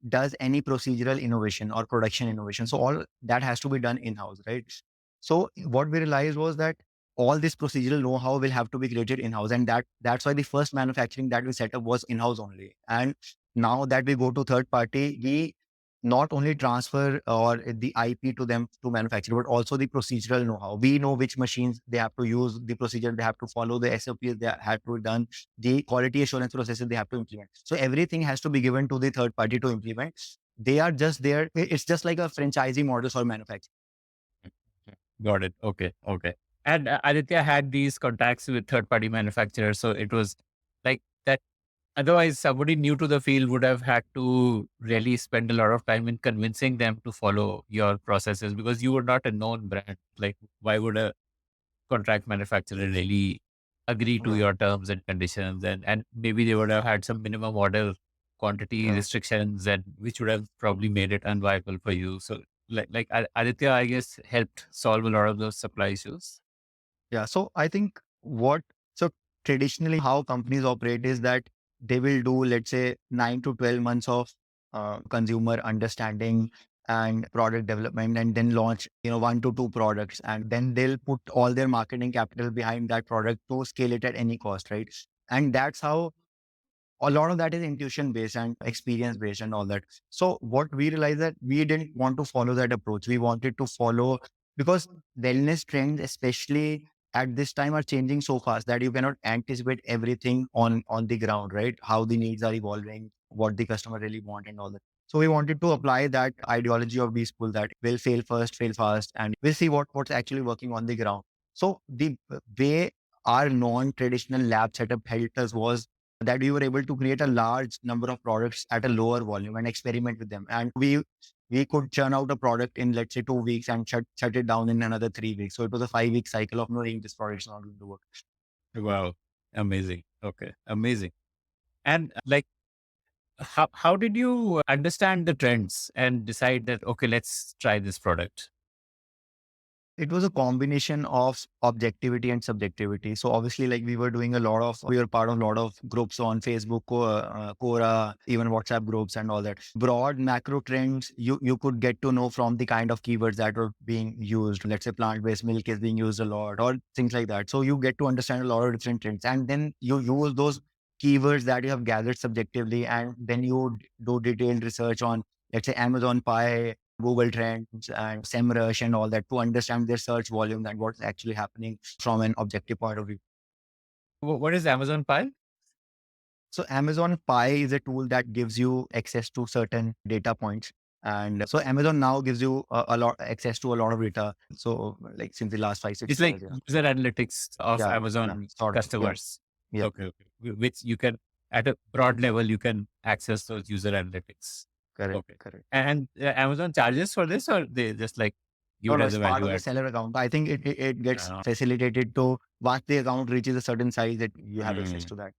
does any procedural innovation or production innovation. So all that has to be done in-house, right? So what we realized was that all this procedural know-how will have to be created in-house, and that's why the first manufacturing that we set up was in-house only. And now that we go to third party, we not only transfer or the IP to them to manufacture, but also the procedural know-how. We know which machines they have to use, the procedure they have to follow, the SOPs they have to be done, the quality assurance processes they have to implement. So everything has to be given to the third party to implement. They are just there. It's just like a franchisee model for manufacturing. Got it. Okay. Okay. And Aditya had these contacts with third party manufacturers. So it was like that. Otherwise, somebody new to the field would have had to really spend a lot of time in convincing them to follow your processes because you were not a known brand. Like, why would a contract manufacturer really agree to Yeah. your terms and conditions? And maybe they would have had some minimum order quantity Yeah. restrictions and which would have probably made it unviable for you. So Aditya, I guess, helped solve a lot of those supply issues. Yeah. So I think so traditionally how companies operate is that they will do, let's say, 9 to 12 months of consumer understanding and product development and then launch, 1 to 2 products. And then they'll put all their marketing capital behind that product to scale it at any cost, right? And that's how a lot of that is intuition based and experience based and all that. So what we realized that we didn't want to follow that approach. We wanted to follow because wellness trends, especially at this time, are changing so fast that you cannot anticipate everything on the ground, right? How the needs are evolving, what the customer really want, and all that. So we wanted to apply that ideology of B school that will fail first, fail fast, and we'll see what's actually working on the ground. So the way our non-traditional lab setup helped us was that we were able to create a large number of products at a lower volume and experiment with them. And we could churn out a product in, let's say, 2 weeks and shut it down in another 3 weeks. So it was a 5 week cycle of knowing this product is not going to work. Wow. Amazing. Okay. Amazing. And how did you understand the trends and decide that, okay, let's try this product? It was a combination of objectivity and subjectivity. So obviously, like we were part of a lot of groups on Facebook, Quora, even WhatsApp groups and all that. Broad macro trends, you could get to know from the kind of keywords that were being used. Let's say plant-based milk is being used a lot or things like that. So you get to understand a lot of different trends. And then you use those keywords that you have gathered subjectively, and then you do detailed research on, let's say, Amazon Pie, Google Trends and SEMrush and all that to understand their search volume and what's actually happening from an objective point of view. What is Amazon Pie? So Amazon Pi is a tool that gives you access to certain data points. And so Amazon now gives you a lot access to a lot of data. So like since the last five, six It's like years, yeah. user analytics of Yeah, Amazon sort of. customers. Yeah. Okay. Which you can, at a broad level, you can access those user analytics. Correct. Okay. Correct. And Amazon charges for this, or they just like give No, it no, as it's a part value of the add? seller account. I think it gets Uh, facilitated to once the account reaches a certain size that you have access mm, to that.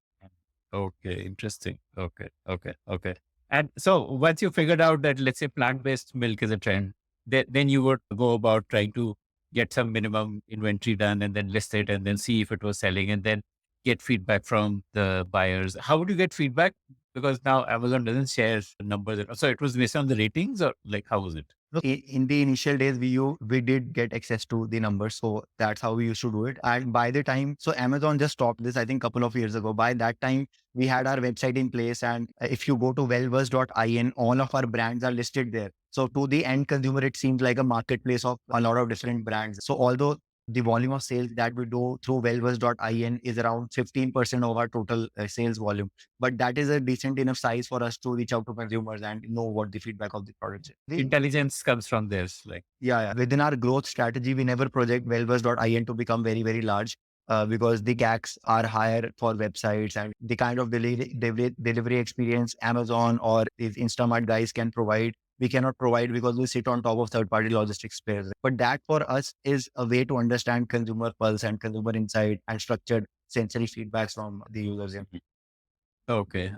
Okay, interesting. Okay. And so once you figured out that, let's say, plant-based milk is a trend, then you would go about trying to get some minimum inventory done and then list it and then see if it was selling and then get feedback from the buyers. How would you get feedback? Because now Amazon doesn't share numbers. So it was based on the ratings, or like, how was it? Look, in the initial days, we did get access to the numbers, so that's how we used to do it. And by the time, so Amazon just stopped this, I think, couple of years ago. By that time, we had our website in place, and if you go to wellversed.in, all of our brands are listed there. So to the end consumer, it seems like a marketplace of a lot of different brands. So although the volume of sales that we do through wellversed.in is around 15% of our total sales volume, but that is a decent enough size for us to reach out to consumers and know what the feedback of the products is. Intelligence comes from this. Like, Yeah. Within our growth strategy, we never project wellverse.in to become very, very large. because the CACs are higher for websites, and the kind of delivery experience Amazon or these Instamart guys can provide, we cannot provide because we sit on top of third-party logistics players. But that for us is a way to understand consumer pulse and consumer insight and structured sensory feedbacks from the users. Okay.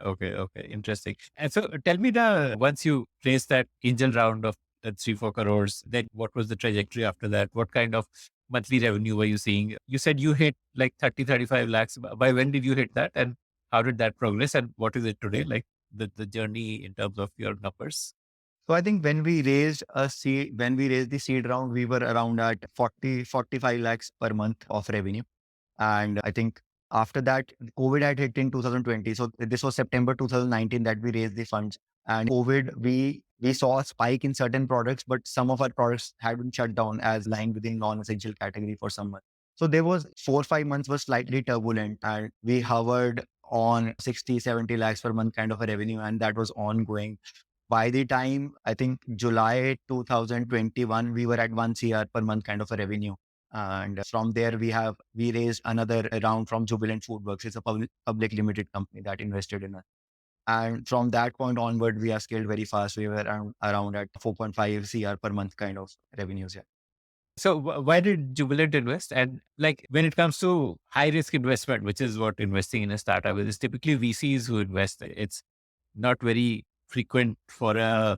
Interesting. And so tell me now, once you raised that angel round of 3-4 crores, then what was the trajectory after that? What kind of monthly revenue were you seeing? You said you hit like 30-35 lakhs. By when did you hit that? And how did that progress? And what is it today? Like the journey in terms of your numbers? So I think when we raised the seed round, we were around at 45 lakhs per month of revenue. And I think after that, COVID had hit in 2020. So this was September 2019 that we raised the funds. And COVID, we saw a spike in certain products, but some of our products had been shut down as lying within non-essential category for some months. So there was 4 or 5 months was slightly turbulent, and we hovered on 60, 70 lakhs per month kind of a revenue. And that was ongoing. By the time, I think July 2021, we were at 1 CR per month kind of a revenue. And from there, we raised another round from Jubilant Foodworks. It's a public limited company that invested in us. And from that point onward, we have scaled very fast. We were around at 4.5 CR per month kind of revenues. Yeah. So why did Jubilant invest? And like when it comes to high risk investment, which is what investing in a startup is, typically VCs who invest. It's not very frequent for a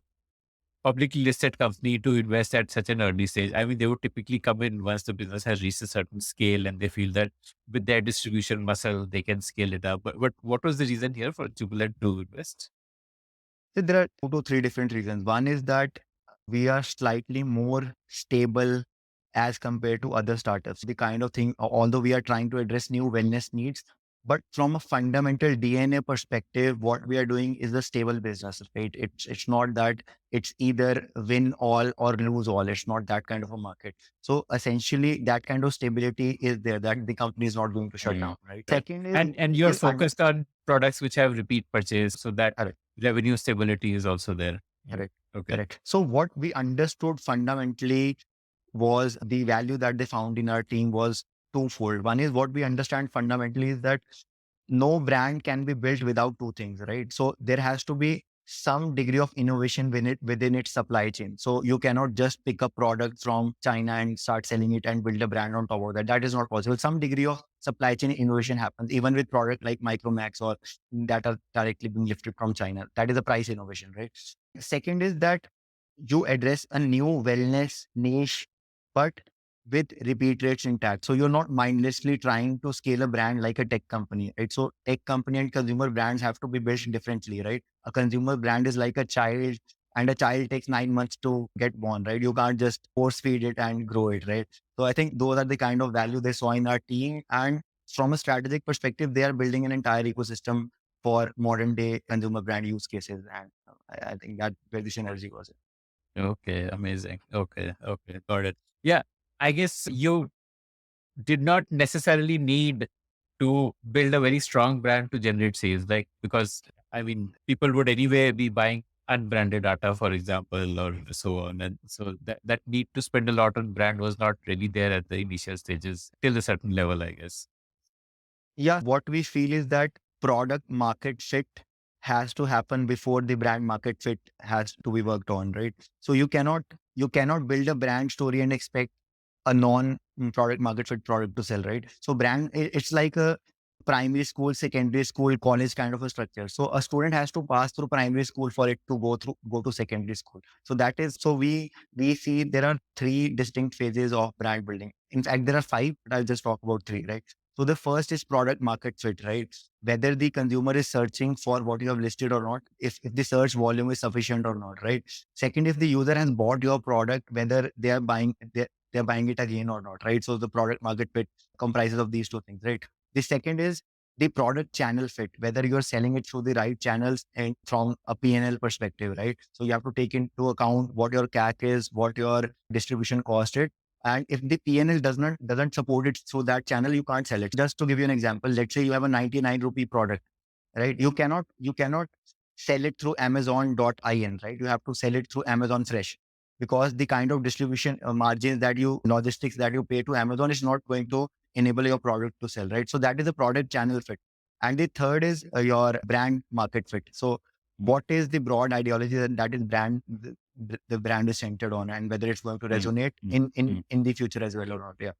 publicly listed company to invest at such an early stage. I mean, they would typically come in once the business has reached a certain scale and they feel that with their distribution muscle, they can scale it up. But what was the reason here for Jubilant to invest? So there are 2 to 3 different reasons. One is that we are slightly more stable as compared to other startups. The kind of thing, although we are trying to address new wellness needs, but from a fundamental DNA perspective, what we are doing is a stable business, right? It's not that it's either win all or lose all. It's not that kind of a market. So essentially, that kind of stability is there, that the company is not going to shut down, right? Second And you're is un- focused on products which have repeat purchase, so that Correct. revenue stability is also there. Correct. Okay. Correct. So what we understood fundamentally was the value that they found in our team was twofold. One is what we understand fundamentally is that no brand can be built without 2 things, right? So there has to be some degree of innovation within its supply chain. So you cannot just pick a product from China and start selling it and build a brand on top of that. That is not possible. Some degree of supply chain innovation happens even with product like Micromax or that are directly being lifted from China. That is a price innovation, right? Second is that you address a new wellness niche, but with repeat rates intact. So you're not mindlessly trying to scale a brand like a tech company, right? So tech company and consumer brands have to be built differently, right? A consumer brand is like a child, and a child takes 9 months to get born, right? You can't just force feed it and grow it, right? So I think those are the kind of value they saw in our team. And from a strategic perspective, they are building an entire ecosystem for modern day consumer brand use cases. And I think that where the synergy was. Okay, amazing. Okay, got it. Yeah, I guess you did not necessarily need to build a very strong brand to generate sales, like because I mean, people would anyway be buying unbranded data, for example, or so on, and so that need to spend a lot on brand was not really there at the initial stages till a certain level, I guess. Yeah, what we feel is that product market fit has to happen before the brand market fit has to be worked on, right? So you cannot build a brand story and expect a non product market fit product to sell, right? So it's like a primary school, secondary school, college kind of a structure. So a student has to pass through primary school for it to go to secondary school. So that is, so we see there are 3 distinct phases of brand building. In fact, there are 5, but I'll just talk about 3, right? So the first is product market fit, right? Whether the consumer is searching for what you have listed or not, if the search volume is sufficient or not, right? Second, if the user has bought your product, whether they're buying it again or not, right? So the product market fit comprises of these 2 things, right? The second is the product channel fit, whether you're selling it through the right channels and from a P&L perspective, right? So you have to take into account what your CAC is, what your distribution cost is. And if the P&L doesn't support it through that channel, you can't sell it. Just to give you an example, let's say you have a 99 rupee product, right? You cannot sell it through Amazon.in, right? You have to sell it through Amazon Fresh, because the kind of distribution margins logistics that you pay to Amazon is not going to enable your product to sell, right? So that is the product channel fit. And the third is your brand market fit. So what is the broad ideology that is the brand is centered on, and whether it's going to resonate in the future as well or not. Yeah.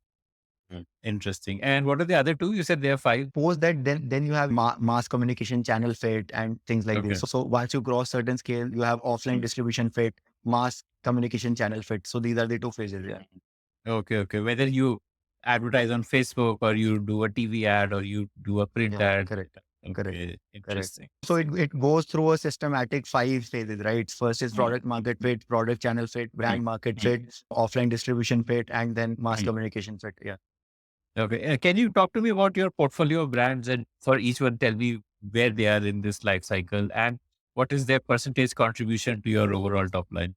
Interesting. And what are the other two? You said there are 5. Post that, then you have mass communication channel fit and things like Okay. this. So once you cross certain scale, you have offline distribution fit, mass communication channel fit. So these are the two phases. Yeah. Okay. Whether you advertise on Facebook or you do a TV ad or you do a print ad. Correct. Okay. Interesting. So it goes through a systematic 5 phases, right? First is product market fit, product channel fit, brand market fit, offline distribution fit, and then mass communication fit. Yeah. Okay. Can you talk to me about your portfolio of brands, and for each one, tell me where they are in this life cycle and what is their percentage contribution to your overall top line?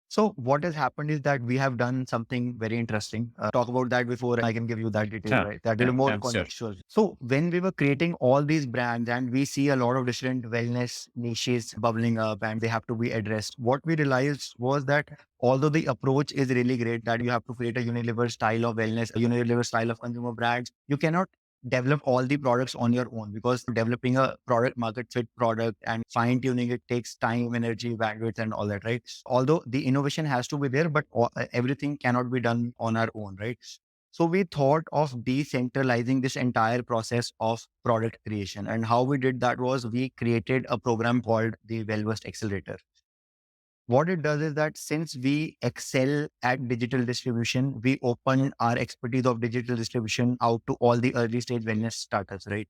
So what has happened is that we have done something very interesting. Talk about that before I can give you that detail, Sure. right? That will be more Sure. contextual. So when we were creating all these brands and we see a lot of different wellness niches bubbling up and they have to be addressed, what we realized was that although the approach is really great, that you have to create a Unilever style of wellness, a Unilever style of consumer brands, you cannot develop all the products on your own, because developing a product market fit product and fine tuning it takes time, energy, bandwidth, and all that, right? Although the innovation has to be there, but everything cannot be done on our own, right? So we thought of decentralizing this entire process of product creation. And how we did that was we created a program called the Wellversed Accelerator. What it does is that since we excel at digital distribution, we open our expertise of digital distribution out to all the early stage wellness startups, right?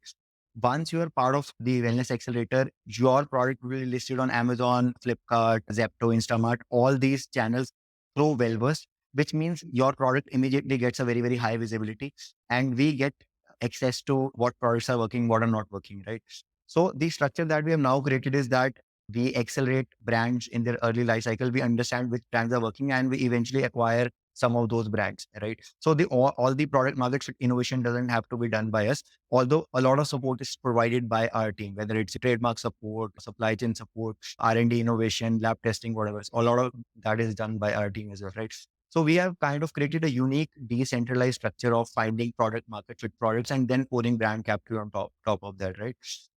Once you are part of the Wellness Accelerator, your product will be listed on Amazon, Flipkart, Zepto, Instamart, all these channels through Wellverse, which means your product immediately gets a very, very high visibility, and we get access to what products are working, what are not working, right? So the structure that we have now created is that we accelerate brands in their early life cycle. We understand which brands are working, and we eventually acquire some of those brands, right? So all the product market fit innovation doesn't have to be done by us, although a lot of support is provided by our team, whether it's trademark support, supply chain support, R&D innovation, lab testing, whatever. A lot of that is done by our team as well, right? So we have kind of created a unique decentralized structure of finding product market fit products and then pouring brand capital on top of that, right?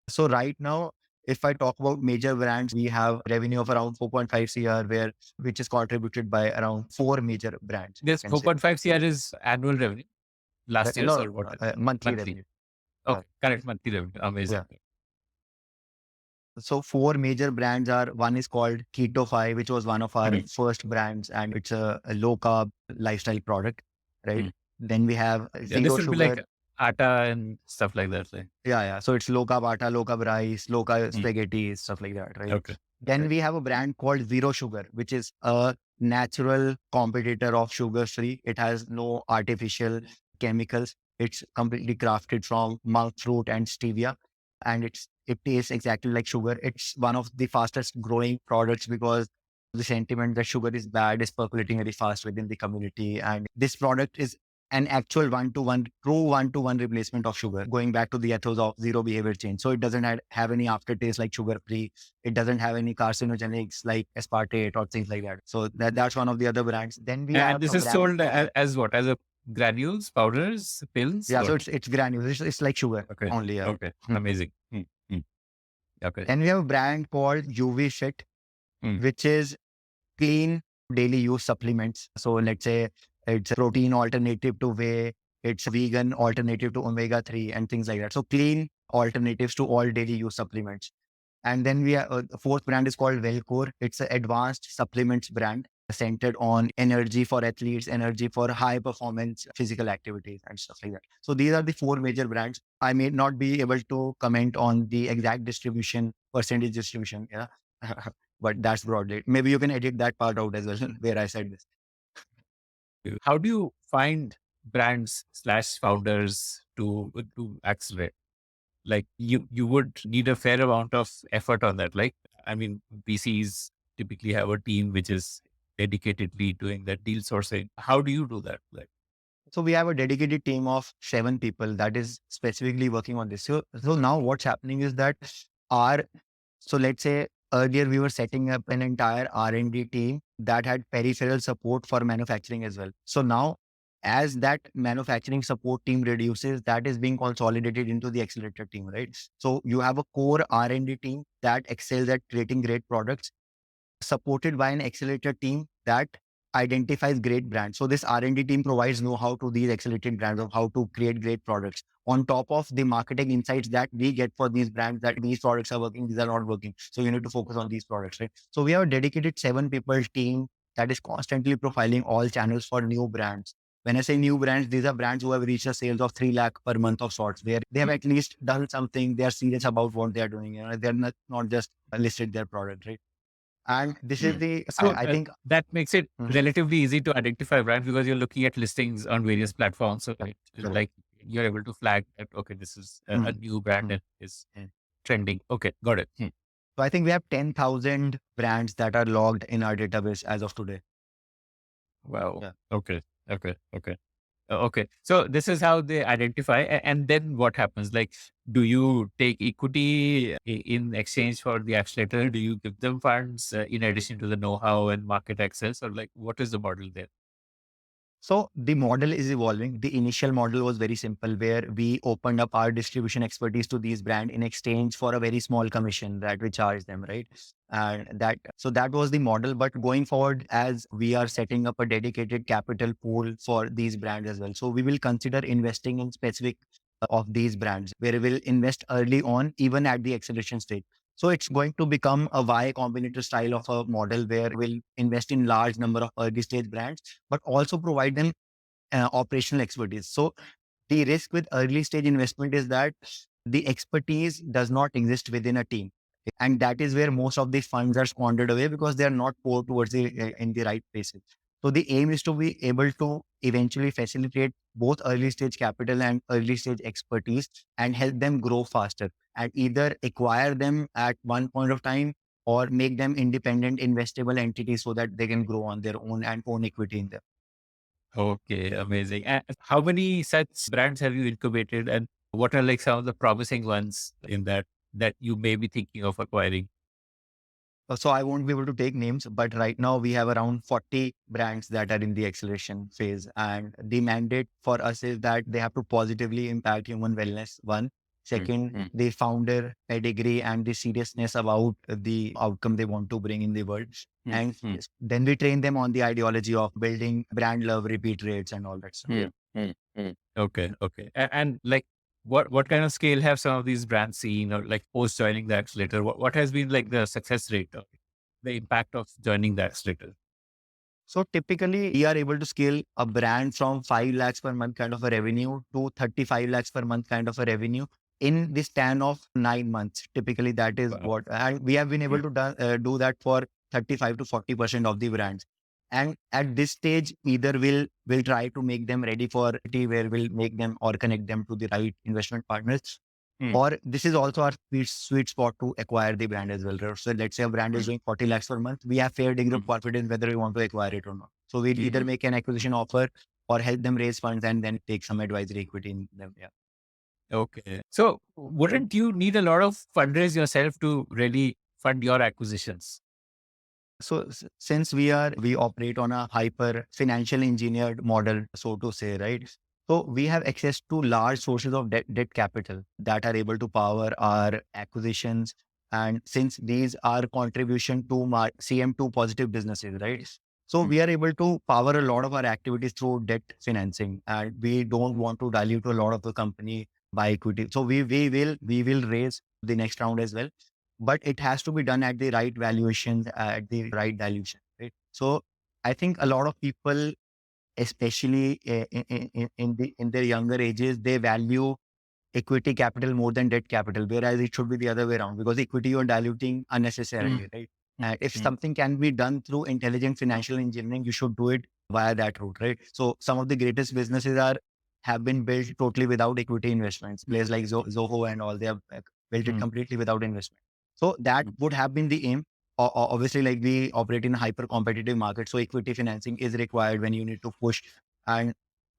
So right now, if I talk about major brands, we have revenue of around 4.5 CR, which is contributed by around 4 major brands. This 4.5 CR is annual revenue last year's or what? Monthly revenue. Okay, correct, monthly revenue. Amazing. Yeah. So 4 major brands are, one is called Keto-Fi, which was one of our first brands, and it's a low carb lifestyle product, right? Then we have This zero will sugar. be like atta and stuff like that. Like. Yeah. So it's low carb atta, low carb rice, low carb spaghetti, stuff like that, right? Okay. Then we have a brand called Zero Sugar, which is a natural competitor of sugar free. It has no artificial chemicals. It's completely crafted from monk fruit and stevia, and it tastes exactly like sugar. It's one of the fastest growing products because the sentiment that sugar is bad is percolating very fast within the community. And this product is an actual true one-to-one replacement of sugar, going back to the ethos of zero behavior change. So it doesn't have any aftertaste like sugar-free. It doesn't have any carcinogenics like aspartate or things like that. So that's one of the other brands. Then we have this is sold as what? As a granules, powders, pills? Yeah, so it's granules. It's like sugar only. Yeah. Okay, amazing. Okay. And we have a brand called UV Fit, which is clean daily use supplements. So let's say it's a protein alternative to whey, it's a vegan alternative to omega-3 and things like that. So clean alternatives to all daily use supplements. And then we have the fourth brand is called Wellcore. It's an advanced supplements brand centered on energy for athletes, energy for high performance physical activities and stuff like that. So these are the 4 major brands. I may not be able to comment on the exact percentage distribution. Yeah. But that's broadly. Maybe you can edit that part out as well where I said this. How do you find brands / founders to accelerate? Like you would need a fair amount of effort on that. Like, I mean, VCs typically have a team which is dedicatedly doing that deal sourcing. How do you do that? Like, so we have a dedicated team of 7 people that is specifically working on this. So now what's happening is that so let's say earlier we were setting up an entire R&D team that had peripheral support for manufacturing as well. So now as that manufacturing support team reduces, that is being consolidated into the accelerator team, right? So you have a core R&D team that excels at creating great products, supported by an accelerator team that identifies great brands. So this R&D team provides know-how to these accelerated brands of how to create great products. On top of the marketing insights that we get for these brands, that these products are working, these are not working. So you need to focus on these products, right? So we have a dedicated 7 people team that is constantly profiling all channels for new brands. When I say new brands, these are brands who have reached a sales of 3 lakh per month of sorts, where they have at least done something. They are serious about what they are doing. They're not just listed their product, right? And this is the, So I think, that makes it Mhm. relatively easy to identify brands because you're looking at listings on various platforms. So Correct. like you're able to flag that, okay, this is a Mhm. new brand Mhm. that is Mhm. trending. Okay, got it. So I think we have 10,000 brands that are logged in our database as of today. Wow. Yeah. Okay. Okay. Okay. Okay. So this is how they identify. And then what happens? Like, do you take equity in exchange for the accelerator? Do you give them funds in addition to the know-how and market access? Or like, what is the model there? So the model is evolving. The initial model was very simple, where we opened up our distribution expertise to these brands in exchange for a very small commission that we charge them, right? And that was the model. But going forward, as we are setting up a dedicated capital pool for these brands as well, so we will consider investing in specific of these brands, where we will invest early on, even at the acceleration stage. So it's going to become a Y Combinator style of a model, where we'll invest in large number of early stage brands, but also provide them operational expertise. So the risk with early stage investment is that the expertise does not exist within a team. And that is where most of the funds are squandered away, because they are not poured towards the in the right places. So the aim is to be able to eventually facilitate both early stage capital and early stage expertise, and help them grow faster, and either acquire them at one point of time, or make them independent investable entities so that they can grow on their own and own equity in them. Okay, amazing. And how many such brands have you incubated, and what are like some of the promising ones in that you may be thinking of acquiring? So I won't be able to take names, but right now we have around 40 brands that are in the acceleration phase. And the mandate for us is that they have to positively impact human wellness. One. Second, the founder pedigree and the seriousness about the outcome they want to bring in the world. And then we train them on the ideology of building brand love, repeat rates, and all that stuff. Okay, okay. And like, what kind of scale have some of these brands seen, or like post joining the accelerator? What has been like the success rate, or the impact of joining the accelerator? So typically, we are able to scale a brand from 5 lakhs per month kind of a revenue to 35 lakhs per month kind of a revenue in the span of 9 months. Typically, that is Wow. what, and we have been able to do that for 35 to 40% of the brands. And at this stage, either we'll try to make them ready for it, where we'll make them or connect them to the right investment partners, or this is also our sweet spot to acquire the brand as well. Right? So let's say a brand is doing 40 lakhs per month. We have fair degree of confidence whether we want to acquire it or not. So we'll either make an acquisition offer or help them raise funds and then take some advisory equity in them. Yeah. Okay. So wouldn't you need a lot of fundraise yourself to really fund your acquisitions? So since we operate on a hyper financial engineered model, so to say, right? So we have access to large sources of debt capital that are able to power our acquisitions. And since these are contribution to CM2 positive businesses, right? So we are able to power a lot of our activities through debt financing, and we don't want to dilute a lot of the company by equity. So we will raise the next round as well, but it has to be done at the right valuations, at the right dilution, right? So I think a lot of people, especially in their younger ages, they value equity capital more than debt capital, whereas it should be the other way around, because equity you're diluting unnecessarily, right? And if something can be done through intelligent financial engineering, you should do it via that route, right? So some of the greatest businesses have been built totally without equity investments. Players like Zoho and all, they have built it completely without investment. So that would have been the aim. Obviously, like, we operate in a hyper competitive market, so equity financing is required when you need to push. And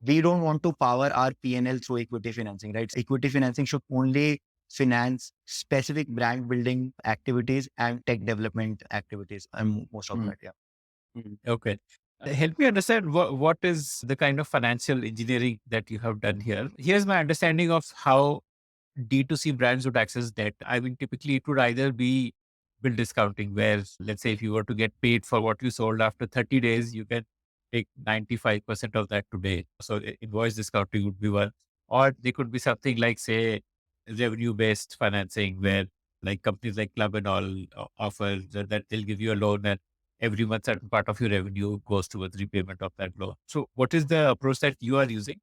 we don't want to power our P&L through equity financing, right? Equity financing should only finance specific brand building activities and tech development activities, and most of that, yeah. Okay. Help me understand what is the kind of financial engineering that you have done here. Here's my understanding of how D2C brands would access debt. I mean, typically it would either be bill discounting, where let's say if you were to get paid for what you sold after 30 days, you can take 95% of that today. So invoice discounting would be one. Or they could be something like, say, revenue based financing, where like companies like Club and all offer that they'll give you a loan and every month certain part of your revenue goes towards repayment of that loan. So what is the approach that you are using?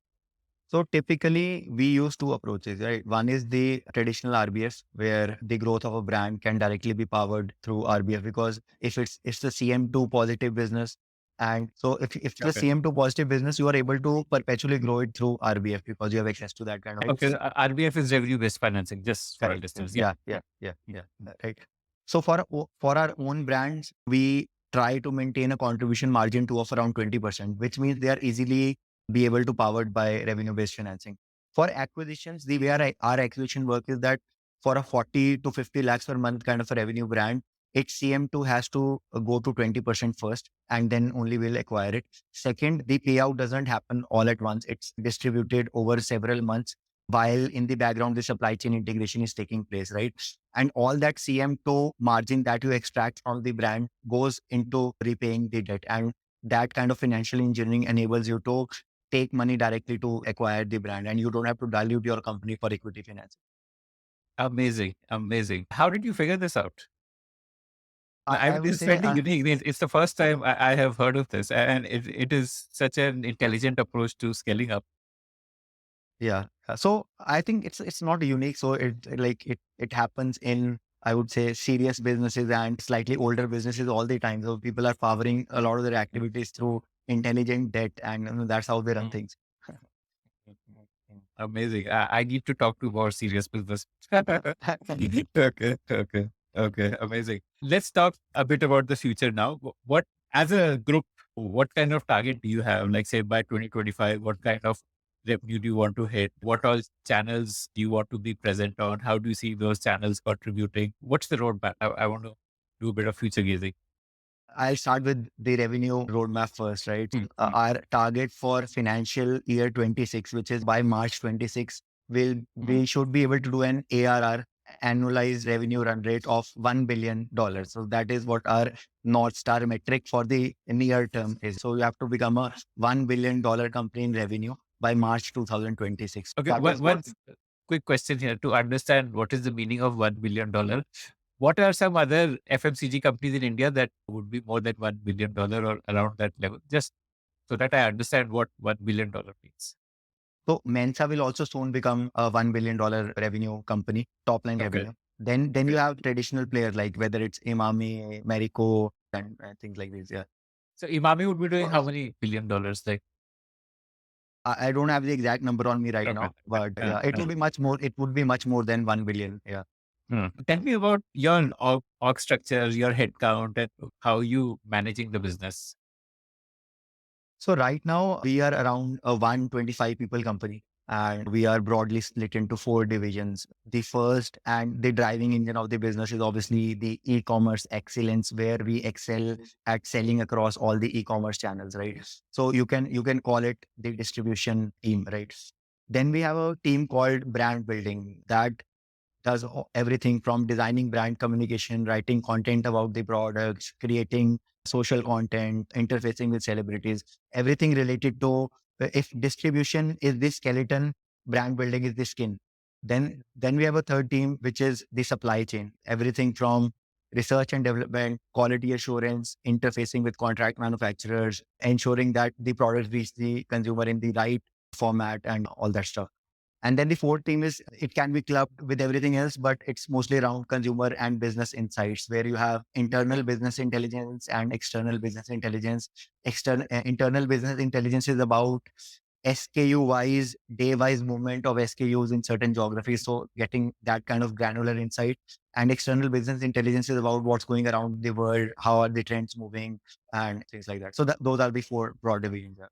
So typically we use two approaches, right? One is the traditional RBF, where the growth of a brand can directly be powered through RBF, because if it's the CM2 positive business, and so if it's the Okay. CM2 positive business, you are able to perpetually grow it through RBF because you have access to that kind of. Okay. RBF is revenue based financing, just for our Correct. listeners. Yeah. Right. So for our own brands, we try to maintain a contribution margin to of around 20%, which means they are easily be able to powered by revenue based financing. For acquisitions, the way our acquisition work is that for a 40 to 50 lakhs per month kind of a revenue brand, its CM2 has to go to 20% first, and then only will acquire it. Second, the payout doesn't happen all at once. It's distributed over several months, while in the background, the supply chain integration is taking place, right? And all that CM2 margin that you extract from the brand goes into repaying the debt. And that kind of financial engineering enables you to take money directly to acquire the brand, and you don't have to dilute your company for equity financing. Amazing. Amazing. How did you figure this out? I I mean, would it's say, fairly unique. It's the first time I have heard of this, and it is such an intelligent approach to scaling up. yeah. So I think it's not unique. So it happens in, I would say, serious businesses and slightly older businesses all the time. So people are powering a lot of their activities through intelligent debt, and that's how they run things. Amazing. I need to talk to more serious business. Okay. Amazing. Let's talk a bit about the future now. What, as a group, what kind of target do you have? Like, say, by 2025, what kind of revenue do you want to hit? What all channels do you want to be present on? How do you see those channels contributing? What's the roadmap? I want to do a bit of future gazing. I'll start with the revenue roadmap first, right? Mm. Our target for financial year 26, which is by March 26, we should be able to do an ARR, annualized revenue run rate of $1 billion. So that is what our North Star metric for the near term is. So you have to become a $1 billion company in revenue by March 2026. Okay, That is one quick question here to understand what is the meaning of $1 billion. What are some other FMCG companies in India that would be more than $1 billion or around that level? Just so that I understand what $1 billion means. So Mensa will also soon become a $1 billion revenue company, top line Okay. revenue. Then you have traditional players like whether it's Imami, Marico, and things like this. Yeah. So Imami would be doing how many $1 billion? Like, I don't have the exact number on me right okay. now, but Uh, yeah, it uh, will be much more. It would be much more than 1 billion. Yeah. Tell me about your org structure, your headcount, and how you managing the business. So right now we are around a 125 people company, and we are broadly split into four divisions. The first and the driving engine of the business is obviously the e-commerce excellence, where we excel at selling across all the e-commerce channels, right? So you can call it the distribution team, right? Then we have a team called brand building that does everything from designing brand communication, writing content about the products, creating social content, interfacing with celebrities, everything related to if distribution is the skeleton, brand building is the skin. Then we have a third team, which is the supply chain, everything from research and development, quality assurance, interfacing with contract manufacturers, ensuring that the products reach the consumer in the right format and all that stuff. And then the fourth team is, it can be clubbed with everything else, but it's mostly around consumer and business insights, where you have internal business intelligence and external business intelligence. Internal business intelligence is about SKU wise, day wise movement of SKUs in certain geographies. So getting that kind of granular insight. And external business intelligence is about what's going around the world, how are the trends moving, and things like that. So those are the four broad divisions. Yeah.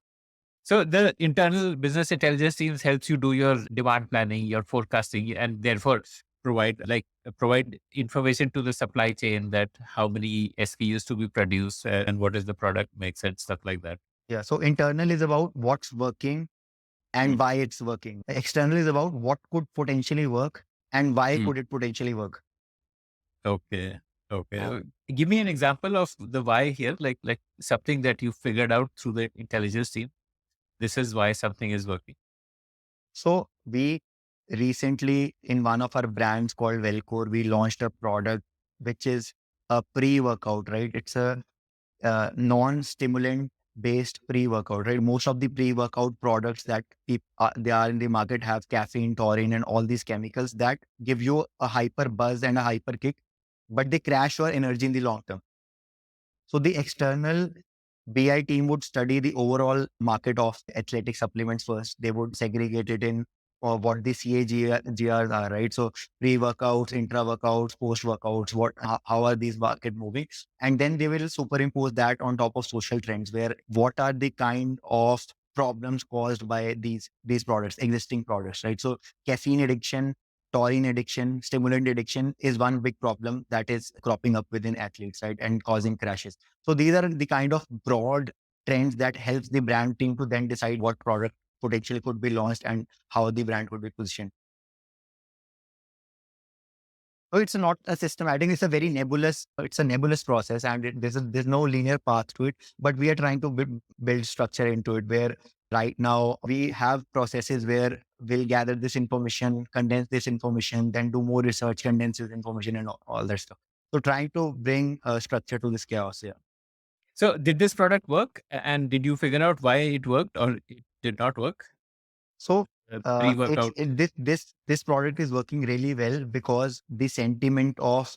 So the internal business intelligence teams helps you do your demand planning, your forecasting, and therefore provide information to the supply chain that how many SKUs to be produced and what is the product mix and stuff like that. Yeah. So internal is about what's working and Mm. why it's working. External is about what could potentially work and why Mm. could it potentially work. Okay. Okay. Give me an example of the why here, like something that you figured out through the intelligence team. This is why something is working. So we recently in one of our brands called Velcore, we launched a product which is a pre-workout, right? It's a non-stimulant based pre-workout, right? Most of the pre-workout products that they are in the market have caffeine, taurine, and all these chemicals that give you a hyper buzz and a hyper kick, but they crash your energy in the long term. So the external BI team would study the overall market of athletic supplements first. They would segregate it in what the CAGRs are, right? So pre-workouts, intra-workouts, post-workouts, how are these market moving? And then they will superimpose that on top of social trends where what are the kind of problems caused by these products, existing products, right? So caffeine addiction, taurine addiction, stimulant addiction is one big problem that is cropping up within athletes, right? And causing crashes. So these are the kind of broad trends that helps the brand team to then decide what product potentially could be launched and how the brand could be positioned. So it's not a systematic, it's a very it's a nebulous process and there's no linear path to it, but we are trying to build structure into it where right now we have processes where we'll gather this information, condense this information, then do more research, condense this information and all that stuff. So trying to bring a structure to this chaos. Yeah. So did this product work? And did you figure out why it worked or it did not work? So Pre-workout. this product is working really well because the sentiment of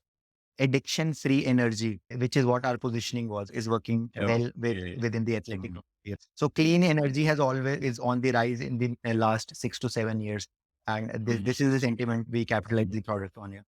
addiction-free energy, which is what our positioning was, is working well Okay. within the athletic. Mhm. Yes. So clean energy has always is on the rise in the last 6 to 7 years, and this Mhm. this is the sentiment we capitalize the product on. Yeah.